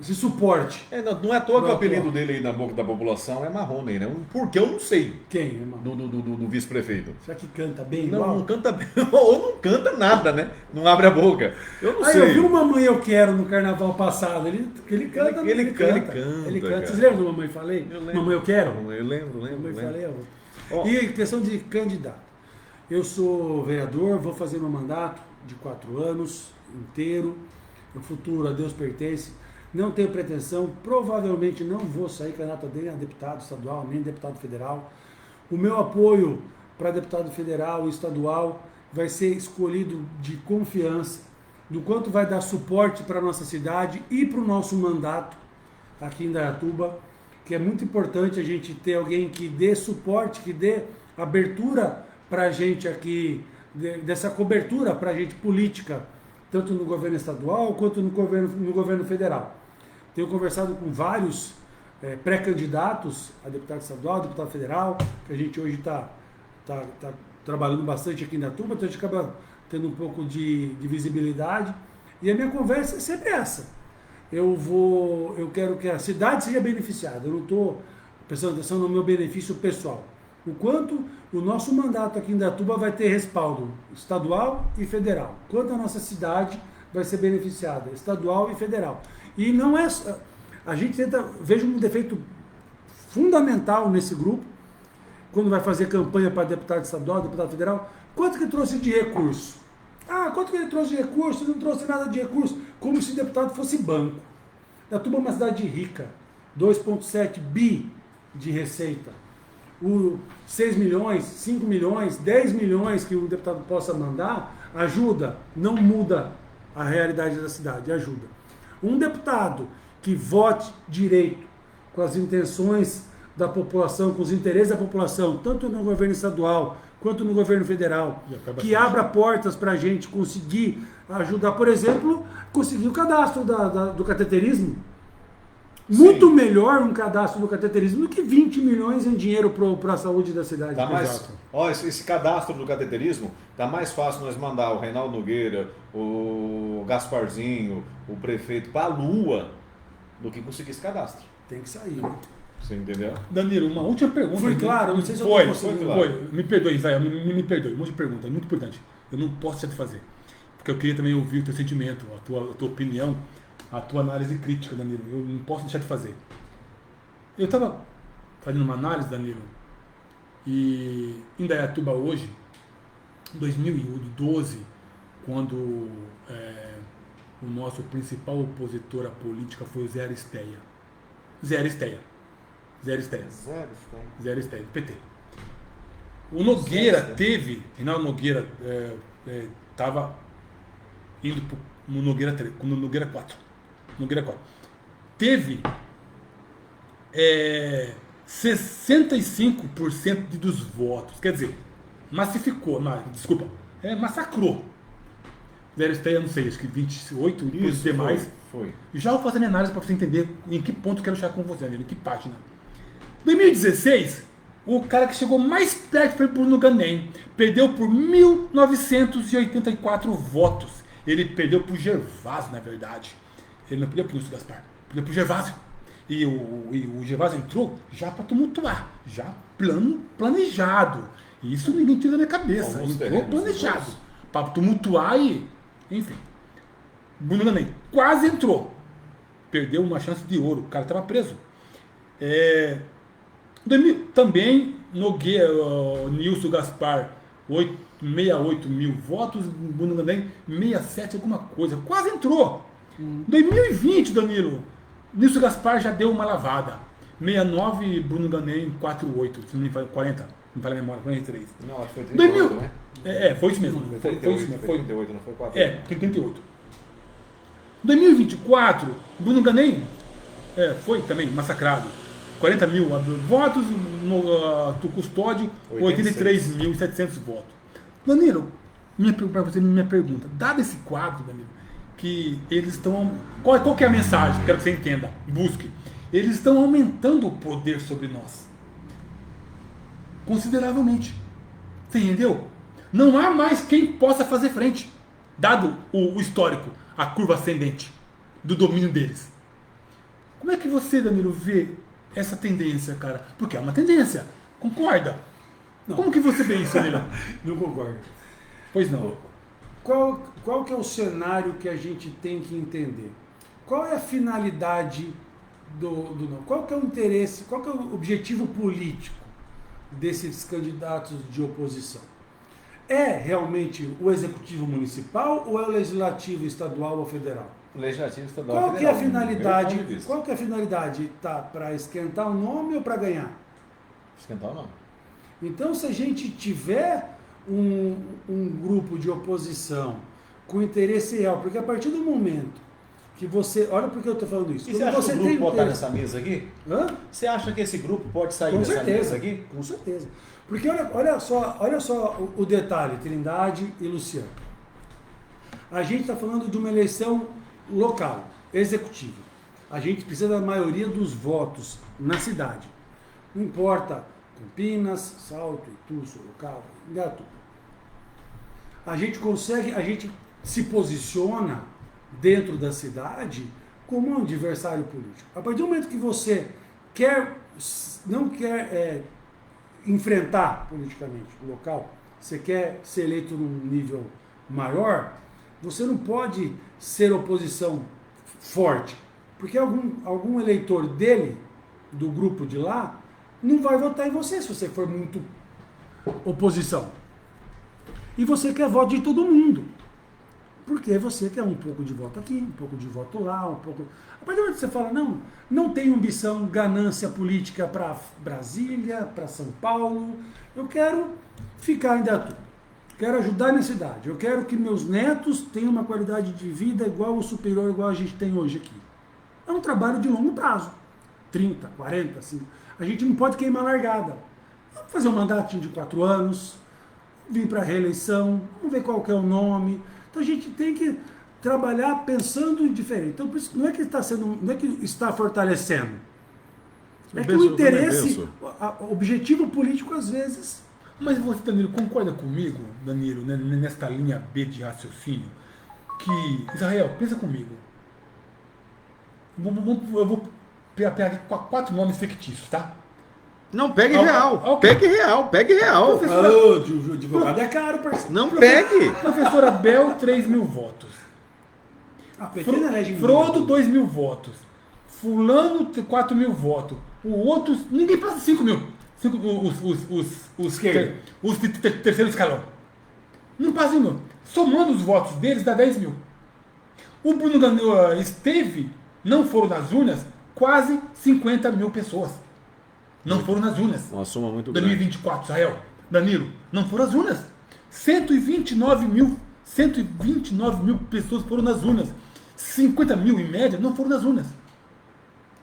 esse suporte. Não é à toa que o apelido dele aí na boca da população é Marrone, né? Porque eu não sei. Quem, irmão? Do vice-prefeito. Será que canta bem Não, igual? não canta bem. Ou não canta nada, né? Não abre a boca. Eu não sei. Eu vi o Mamãe Eu Quero no carnaval passado. Ele canta. Ele canta. Cara. Vocês lembram do Mamãe Falei? Eu lembro. Mamãe Eu Quero? Eu lembro. Mamãe Falei é Ó. outra. E questão de candidato. Eu sou vereador, vou fazer meu mandato de 4 anos inteiro. O futuro a Deus pertence. Não tenho pretensão, provavelmente não vou sair candidato nem a deputado estadual, nem deputado federal. O meu apoio para deputado federal e estadual vai ser escolhido de confiança, do quanto vai dar suporte para a nossa cidade e para o nosso mandato aqui em Indaiatuba, que é muito importante a gente ter alguém que dê suporte, que dê abertura para a gente aqui, dessa cobertura para a gente política, tanto no governo estadual quanto no governo federal. Tenho conversado com vários pré-candidatos a deputado estadual, deputado federal, que a gente hoje está trabalhando bastante aqui na Indaiatuba, então a gente acaba tendo um pouco de visibilidade. E a minha conversa é sempre essa. Eu quero que a cidade seja beneficiada, eu não estou prestando atenção no meu benefício pessoal. O quanto o nosso mandato aqui em Indaiatuba vai ter respaldo estadual e federal. Quanto a nossa cidade vai ser beneficiada, estadual e federal. E não é... A gente vejo um defeito fundamental nesse grupo, quando vai fazer campanha para deputado estadual, deputado federal, quanto que trouxe de recurso? Quanto que ele trouxe de recurso? Ele não trouxe nada de recurso, como se deputado fosse banco. Indaiatuba é uma cidade rica, 2,7 bi de receita. 6 milhões, 5 milhões, 10 milhões que o deputado possa mandar, ajuda, não muda a realidade da cidade, ajuda. Um deputado que vote direito, com as intenções da população, com os interesses da população, tanto no governo estadual quanto no governo federal, que abra portas para a gente conseguir ajudar, por exemplo, conseguir o cadastro do cateterismo. Muito melhor um cadastro do cateterismo do que 20 milhões em dinheiro para a saúde da cidade. Esse cadastro do cateterismo, tá mais fácil nós mandar o Reinaldo Nogueira, o Gasparzinho, o prefeito para a Lua, do que conseguir esse cadastro. Tem que sair, né? Você entendeu? Danilo, uma última pergunta. Foi claro, não sei se eu foi, estou conseguindo. Foi. Me perdoe, Israel, me perdoe. Uma última pergunta, é muito importante. Eu não posso deixar de fazer. Porque eu queria também ouvir o teu sentimento, a tua opinião, a tua análise crítica, Danilo. Eu não posso deixar de fazer. Eu estava fazendo uma análise, Danilo, e em Indaiatuba hoje, em 2012, quando o nosso principal opositor à política foi o Zé Aristeia. PT. O Nogueira Reinaldo Nogueira estava indo no Nogueira 3, no Nogueira 4. Nogueira 4. Teve 65% dos votos. Quer dizer, massificou, massacrou. Zero Estreia, não sei, acho que 28, depois os demais. Foi. Já vou fazer minha análise para você entender em que ponto eu quero chegar com você, em que página. 2016, o cara que chegou mais perto foi Bruno Ganem. Perdeu por 1.984 votos. Ele perdeu por Gervásio, na verdade. Ele não perdeu por Nilson Gaspar, perdeu por Gervásio. E o Gervásio entrou já para tumultuar, já planejado. E isso ninguém tira da minha cabeça. Entrou planejado. Para tumultuar e... Enfim. Bruno Ganem quase entrou. Perdeu uma chance de ouro. O cara estava preso. Também Nogueira, Nilson Gaspar, 68 mil votos. Bruno Ganem, 67 alguma coisa. Quase entrou. 2020, Danilo, Nilson Gaspar já deu uma lavada. 69, Bruno Ganem, 48. Se não me fala, 40. Não fala a memória, 43. Não, acho que foi 38, né? Foi isso mesmo. Foi 38, não foi 4. 38. 2024, Bruno Ganem foi também massacrado. 40 mil votos, no custódio, 83.700 votos. Danilo, para você, minha pergunta. Dado esse quadro, Danilo, que eles estão... Qual que é a mensagem? Quero que você entenda, busque. Eles estão aumentando o poder sobre nós. Consideravelmente. Você entendeu? Não há mais quem possa fazer frente, dado o histórico, a curva ascendente do domínio deles. Como é que você, Danilo, vê essa tendência, cara? Porque é uma tendência. Concorda? Não. Como que você vê isso, Danilo? Não concordo. Pois não. Qual que é o cenário que a gente tem que entender? Qual é a finalidade qual que é o interesse, qual que é o objetivo político desses candidatos de oposição? É realmente o executivo municipal ou é o legislativo estadual ou federal? O legislativo estadual Qual que é a federal, finalidade? Qual que é a finalidade? Tá para esquentar o nome ou para ganhar? Esquentar o nome. Então, se a gente tiver um grupo de oposição com interesse real, porque a partir do momento que você... Olha por que eu estou falando isso. E você acha que o grupo pode estar nessa mesa aqui? Hã? Você acha que esse grupo pode sair Com dessa certeza, mesa aqui? com certeza. Porque olha só o detalhe, Trindade e Luciano. A gente está falando de uma eleição local, executiva. A gente precisa da maioria dos votos na cidade. Não importa Campinas, Salto, Itu, Sorocaba, Indaiatuba. A gente se posiciona dentro da cidade como um adversário político. A partir do momento que você não quer enfrentar politicamente o local, você quer ser eleito num nível maior, você não pode ser oposição forte, porque algum eleitor dele, do grupo de lá, não vai votar em você se você for muito oposição. E você quer voto de todo mundo. Porque você quer um pouco de voto aqui, um pouco de voto lá, um pouco... A partir do momento que você fala, não tem ambição, ganância política para Brasília, para São Paulo, eu quero ficar em Indaiatuba, quero ajudar minha cidade, eu quero que meus netos tenham uma qualidade de vida igual ou superior, igual a gente tem hoje aqui. É um trabalho de longo prazo, 30, 40, assim. A gente não pode queimar a largada. Vamos fazer um mandatinho de 4 anos, vir para a reeleição, vamos ver qual que é o nome. Então a gente tem que trabalhar pensando diferente. Então por isso, não é que está fortalecendo. É que o interesse, o objetivo político às vezes... Mas você, Danilo, concorda comigo, Danilo, né, nesta linha B de raciocínio, que, Israel, pensa comigo. Eu vou pegar aqui 4 nomes fictícios, tá? Não, pegue real. Pegue real, pegue real. O advogado é caro, parceiro. Não pegue. Professora Bel, 3 mil votos. Frodo, 2 mil votos. Fulano, 4 mil votos. O outro, ninguém passa 5 mil. Os terceiro escalão. Não passa 5 mil. Somando os votos deles, dá 10 mil. O Bruno esteve, não foram nas urnas, quase 50 mil pessoas. Não foram nas urnas. Uma soma muito 2024, Israel, Danilo, não foram as urnas. 129 mil 129 mil pessoas foram nas urnas. 50 mil, em média, não foram nas urnas.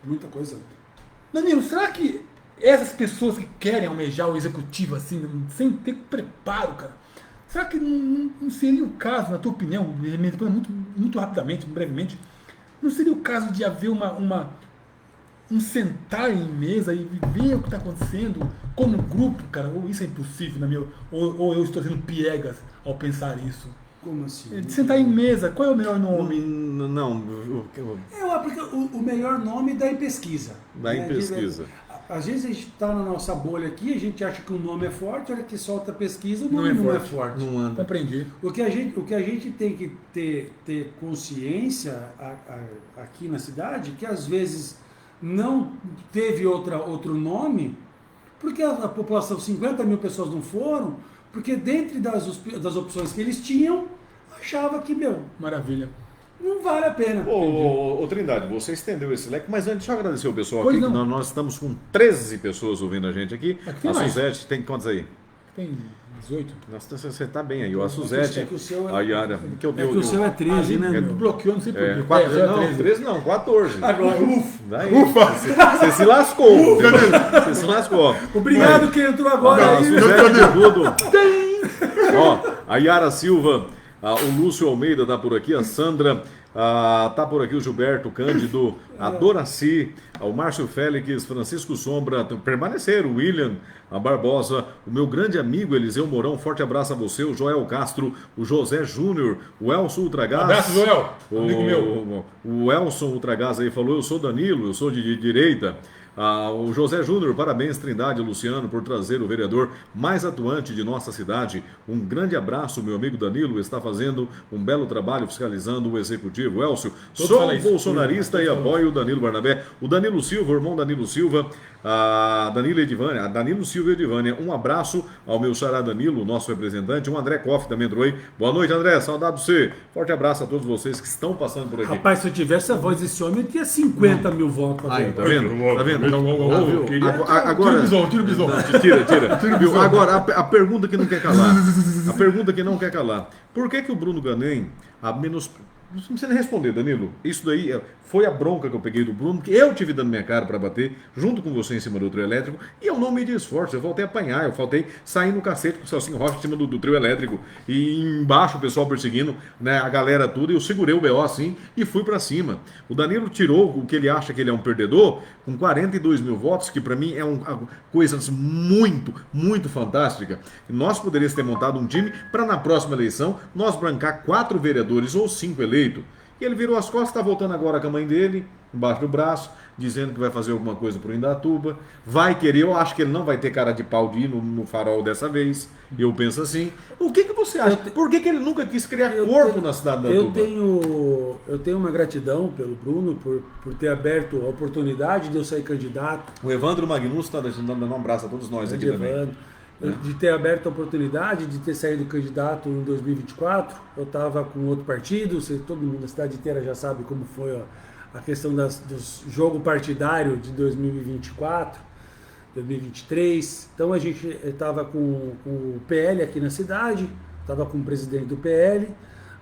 Muita coisa. Danilo, será que essas pessoas que querem almejar o executivo assim, sem ter preparo, cara, será que não seria o caso, na tua opinião, me responda muito rapidamente, brevemente, não seria o caso de haver um sentar em mesa e ver o que está acontecendo como grupo, cara? Ou isso é impossível, ou eu estou sendo piegas ao pensar isso? Como assim? De sentar em mesa, qual é o melhor nome? Não, Porque o melhor nome dá em pesquisa. dá em né? pesquisa. Às vezes a gente está na nossa bolha aqui, a gente acha que o nome é forte, a hora que solta a pesquisa, o nome não é forte. Não anda. Compreendi. O que a gente tem que ter consciência aqui na cidade, que às vezes não teve outro nome, porque a população, 50 mil pessoas não foram, porque dentre das opções que eles tinham, achava que, Maravilha. não vale a pena. Ô, Trindade, você estendeu esse leque, mas antes deixa eu agradecer o pessoal Pois aqui, não. que nós estamos com 13 pessoas ouvindo a gente aqui. Aqui tem A mais. Suzete, tem quantos aí? Tem 18. Nossa, você está bem aí. A Suzete, É que o seu a Yara, que eu É que o seu é 13, né, Tu meu? bloqueou, não sei porquê. 13 não, 14. Agora, ufa. Daí, Você se lascou. Você se lascou. Obrigado que entrou agora A aí. Suzete de tudo. Ó, a Yara Silva, o Lúcio Almeida tá por aqui, a Sandra, tá por aqui o Gilberto Cândido, a Doraci, o Márcio Félix, Francisco Sombra, permaneceram, o William, a Barbosa, o meu grande amigo Eliseu Mourão, forte abraço a você, o Joel Castro, o José Júnior, o Elson Ultragás. Abraço, Joel, amigo meu. O Elson Ultragás aí falou, eu sou Danilo, eu sou de direita. O José Júnior, parabéns Trindade e Luciano por trazer o vereador mais atuante de nossa cidade. Um grande abraço, meu amigo Danilo, está fazendo um belo trabalho fiscalizando o executivo. Elcio, sou bolsonarista e apoio o Danilo Barnabé. O Danilo Silva, o irmão Danilo Silva, a Danilo Silva e Edivânia. Um abraço ao meu xará Danilo, nosso representante. O André Koff também entrou aí. Boa noite, André, saudade de você. Forte abraço a todos vocês que estão passando por aqui. Rapaz, se eu tivesse a voz desse homem, eu tinha 50 mil votos. Aí, tá vendo? Tá vendo? Agora, tira o bisão. Tira. Viu? Agora, a pergunta que não quer calar. A pergunta que não quer calar. Por que o Bruno Ganem, não precisa nem responder, Danilo. Isso daí foi a bronca que eu peguei do Bruno, que eu tive dando minha cara para bater, junto com você em cima do trio elétrico, e eu não me esforço. Eu faltei apanhar, eu faltei sair no cacete com o Celcinho Rocha em cima do trio elétrico, e embaixo o pessoal perseguindo, né, a galera tudo, e eu segurei o BO assim e fui para cima. O Danilo tirou o que ele acha que ele é um perdedor, com 42 mil votos, que para mim é uma coisa muito, muito fantástica. Nós poderíamos ter montado um time para na próxima eleição nós brancar 4 vereadores ou 5 eleitos. E ele virou as costas, está voltando agora com a mãe dele, embaixo do braço, dizendo que vai fazer alguma coisa pro Indaiatuba. Vai querer, eu acho que ele não vai ter cara de pau de ir no farol dessa vez. Eu penso assim. O que você acha? Por que ele nunca quis criar corpo na cidade da Indaiatuba? Eu tenho uma gratidão pelo Bruno por ter aberto a oportunidade de eu sair candidato. O Evandro Magnus está dando um abraço a todos nós aqui também. De ter aberto a oportunidade de ter saído candidato em 2024. Eu estava com outro partido, todo mundo da cidade inteira já sabe como foi a questão do jogo partidário de 2024, 2023. Então a gente estava com o PL aqui na cidade, estava com o presidente do PL,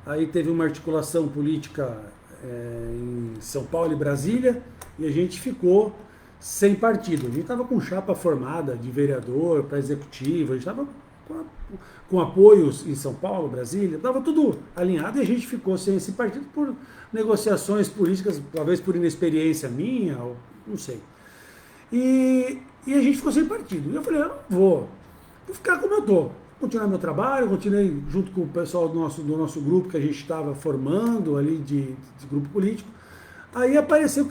aí teve uma articulação política em São Paulo e Brasília, e a gente ficou sem partido. A gente estava com chapa formada de vereador para executivo, a gente estava com apoios em São Paulo, Brasília, estava tudo alinhado e a gente ficou sem esse partido por negociações políticas, talvez por inexperiência minha, ou não sei. E a gente ficou sem partido. E eu falei, eu não vou ficar como eu estou. Continuar meu trabalho, continuei junto com o pessoal do nosso grupo que a gente estava formando ali de grupo político. Aí apareceu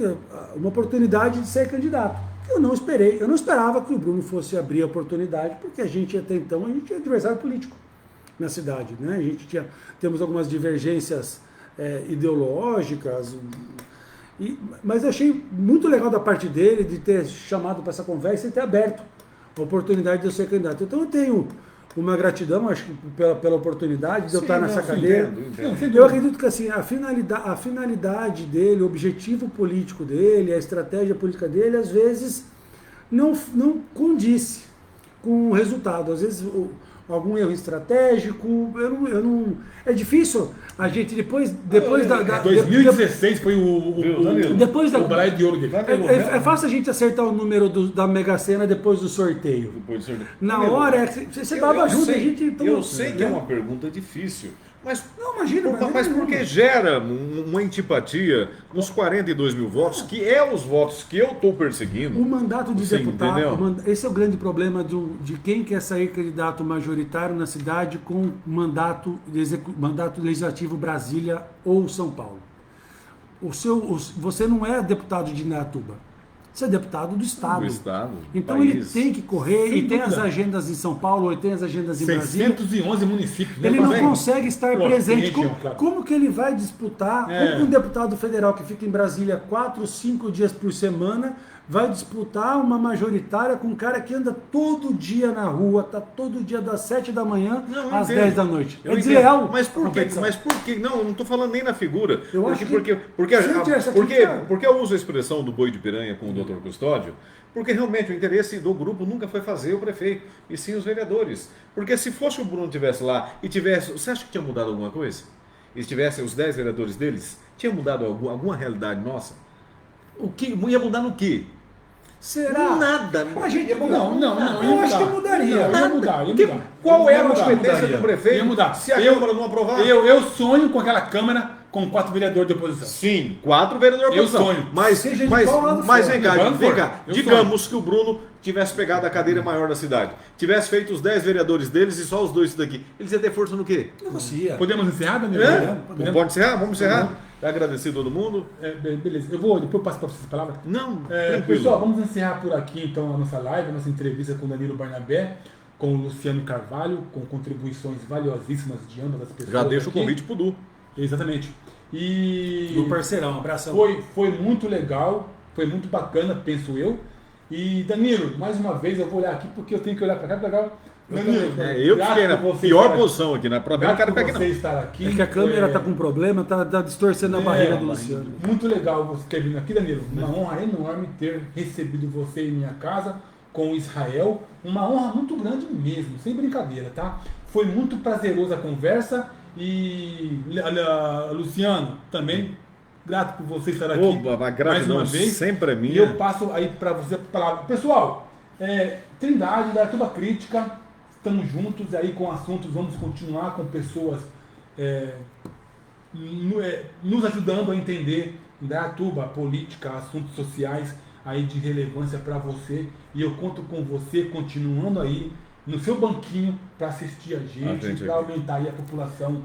uma oportunidade de ser candidato. Eu não esperava que o Bruno fosse abrir a oportunidade, porque até então a gente tinha adversário político na cidade, né? A gente temos algumas divergências ideológicas, mas achei muito legal da parte dele de ter chamado para essa conversa e ter aberto a oportunidade de eu ser candidato. Então eu tenho uma gratidão, acho que pela oportunidade de eu estar nessa cadeira. Entendo. Eu acredito que assim, a finalidade dele, o objetivo político dele, a estratégia política dele, às vezes não condiz com o resultado. Às vezes algum erro estratégico. Eu não é difícil a gente depois 2016 foi depois da o Balaio de Ouro dele. é fácil a gente acertar o número da Mega Sena depois do sorteio. Na hora você dava ajuda, a gente. Eu sei que é uma pergunta difícil. Mas, não, imagina, mas porque gera uma antipatia nos 42 mil votos, que é os votos que eu estou perseguindo. O mandato de Sim, deputado, esse é o grande problema de quem quer sair candidato majoritário na cidade com mandato legislativo Brasília ou São Paulo. Você não é deputado de Indaiatuba. Você é deputado do Estado. Do Estado. Então país. ele tem que correr, Sem e tem dúvida. as agendas em São Paulo, e tem as agendas em Brasília. 611 municípios. né? Ele não Também. consegue estar Pô, presente. tem, claro. Como que ele vai disputar? Como que um deputado federal que fica em Brasília 4, 5 dias por semana vai disputar uma majoritária com um cara que anda todo dia na rua, tá todo dia das 7 da manhã às 10 da noite? Eu É entendo. desleal. Mas por quê? Não, eu não estou falando nem na figura. Eu acho que porque eu uso a expressão do boi de piranha com o Dr. Custódio, porque realmente o interesse do grupo nunca foi fazer o prefeito, e sim os vereadores. Porque se fosse o Bruno tivesse lá e tivesse... Você acha que tinha mudado alguma coisa? E tivessem os 10 vereadores deles, tinha mudado alguma realidade nossa? O que ia mudar no quê? Será? Nada. A gente, Não, eu acho que mudaria. Ia mudar. Qual Ia era a mudar, competência mudaria. do prefeito Ia mudar. se a Câmara não aprovar? Eu sonho com aquela Câmara com 4 vereadores de oposição. Sim, 4 vereadores Eu oposição. sonho. Seja de qual lado Mas for. vem cá, Vamos for. Eu digamos que o Bruno tivesse pegado a cadeira maior da cidade, tivesse feito os 10 vereadores deles e só os 2 daqui. Eles iam ter força no quê? Negocia. Podemos encerrar, Danilo? Não pode encerrar? Vamos encerrar? Agradecer a todo mundo. Beleza. Depois eu passo para vocês a palavra. Não, tranquilo. Pessoal, vamos encerrar por aqui então a nossa live, a nossa entrevista com o Danilo Barnabé, com o Luciano Carvalho, com contribuições valiosíssimas de ambas as pessoas. Já deixo o aqui. convite pro Du. Exatamente. E Do parceirão, um abração. foi muito legal, foi muito bacana, penso eu. E Danilo, mais uma vez eu vou olhar aqui porque eu tenho que olhar para cá para cá. Danilo, Eu grato fiquei na por você pior estar posição aqui, né? Pra mim, aqui. não quero Grato ficar por aqui, você não. estar aqui. É que a câmera tá com problema, tá distorcendo a barreira do Luciano. Muito legal você ter vindo aqui, Danilo. Uma honra enorme ter recebido você em minha casa com o Israel. Uma honra muito grande mesmo, sem brincadeira, tá? Foi muito prazerosa a conversa e Luciano, também grato por você estar aqui Oba, a mais gratidão uma vez. sempre é minha. E eu passo aí para você a palavra. Pessoal, Trindade, da Tuba Crítica, estamos juntos aí com assuntos, vamos continuar com pessoas nos ajudando a entender da Tuba, política, assuntos sociais aí de relevância para você. E eu conto com você continuando aí no seu banquinho para assistir a gente, para aumentar aí a população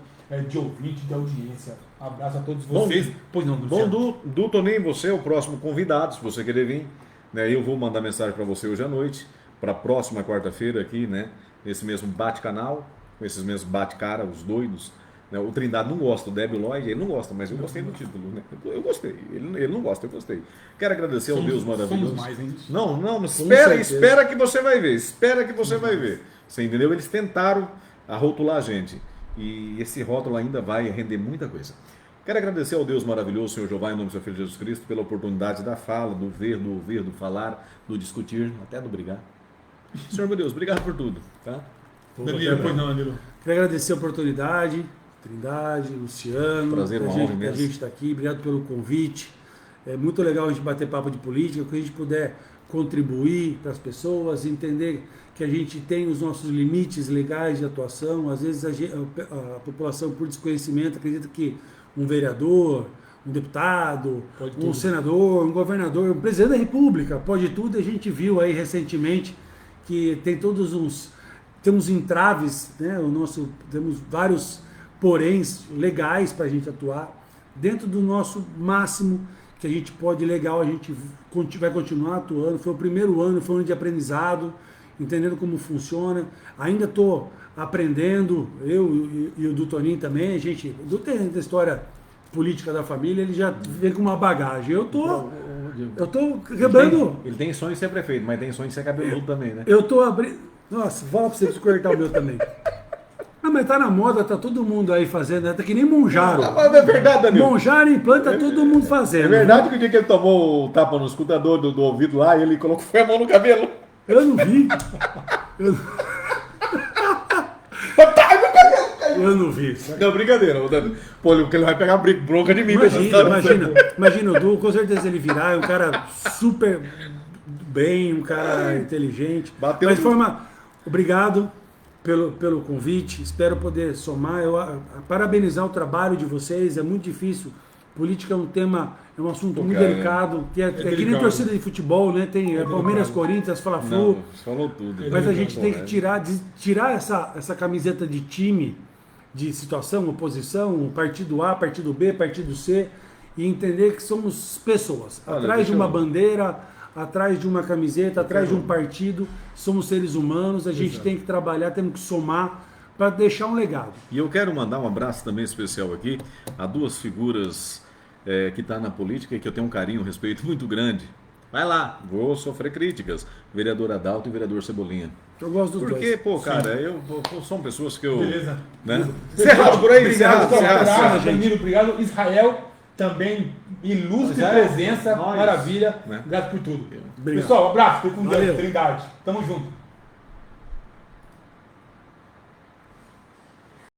de ouvinte, de audiência. Abraço a todos vocês. Pois não, Luciano. Bom, Du Toninho, você é o próximo convidado, se você querer vir. Né, eu vou mandar mensagem para você hoje à noite, para a próxima quarta-feira aqui, né? Nesse mesmo bate-canal, com esses mesmos bate-cara, os doidos. Né, o Trindade não gosta, o Debbie Lloyd, ele não gosta, mas eu gostei do título. Né? Eu gostei, ele não gosta, eu gostei. Quero agradecer ao Deus maravilhoso. Somos mais, hein? Não, espera que você vai ver, espera que você vai ver. Você entendeu? Eles tentaram rotular a gente. E esse rótulo ainda vai render muita coisa. Quero agradecer ao Deus maravilhoso, Senhor Jeová, em nome do seu Filho Jesus Cristo, pela oportunidade da fala, do ver, do ouvir, do falar, do discutir, até do brigar. Senhor meu Deus, obrigado por tudo. Tá? Danilo, pois não, Danilo. Quero agradecer a oportunidade, Trindade, Luciano, Prazer, uma honra imensa. a gente está aqui, obrigado pelo convite. É muito legal a gente bater papo de política, que a gente puder contribuir para as pessoas, entender que a gente tem os nossos limites legais de atuação. Às vezes a população, por desconhecimento, acredita que um vereador, um deputado, um senador, um governador, um presidente da República pode tudo. A gente viu aí recentemente que tem temos entraves, né? Temos vários poréns legais para a gente atuar. Dentro do nosso máximo que a gente pode, legal, a gente vai continuar atuando. Foi o primeiro ano, foi um ano de aprendizado, entendendo como funciona. Ainda estou aprendendo, eu e o Du Toninho também. O Du tem a história política da família, ele já vem com uma bagagem. Eu tô quebrando. Ele tem sonho de ser prefeito, mas tem sonho de ser cabeludo também, né? Eu tô abrindo. Nossa, fala pra você cortar o meu também. Ah, mas tá na moda, tá todo mundo aí fazendo, tá que nem Monjaro. Mas é verdade, Danilo. Monjaro em planta, tá todo mundo fazendo. É verdade que o dia que ele tomou o tapa no escutador do ouvido lá, ele colocou a mão no cabelo. Eu não vi. Eu não vi. Não, brincadeira. Pô, porque ele vai pegar bronca de mim. Imagina, o Du, com certeza ele virá, é um cara super bem, um cara inteligente. Bateu Mas de tudo. forma, obrigado pelo convite, espero poder somar, parabenizar o trabalho de vocês, é muito difícil. Política é um tema, é um assunto muito cara, delicado, que é que nem delicado. torcida de futebol, né? Tem Palmeiras, Corinthians, Fla-Flu. Não, você falou tudo. Mas a gente tem que tirar essa camiseta de time, de situação, oposição, partido A, partido B, partido C, e entender que somos pessoas. Olha, Atrás de deixa uma eu- bandeira, atrás de uma camiseta, atrás de um partido, somos seres humanos, a gente tem que trabalhar, temos que somar para deixar um legado. E eu quero mandar um abraço também especial aqui a duas figuras que estão na política e que eu tenho um carinho, um respeito muito grande. Vai lá, vou sofrer críticas. Vereador Adalto e vereador Cebolinha. Eu gosto dos Porque, dois. pô, cara, são pessoas que eu... Beleza. Né? Cerrado por aí, Obrigado, cerrado. Danilo, obrigado. Israel, também ilustre Israel, presença, nós, maravilha. né? Obrigado por tudo. Obrigado. Pessoal, um abraço, fique com Deus, Valeu. Trindade. Tamo junto.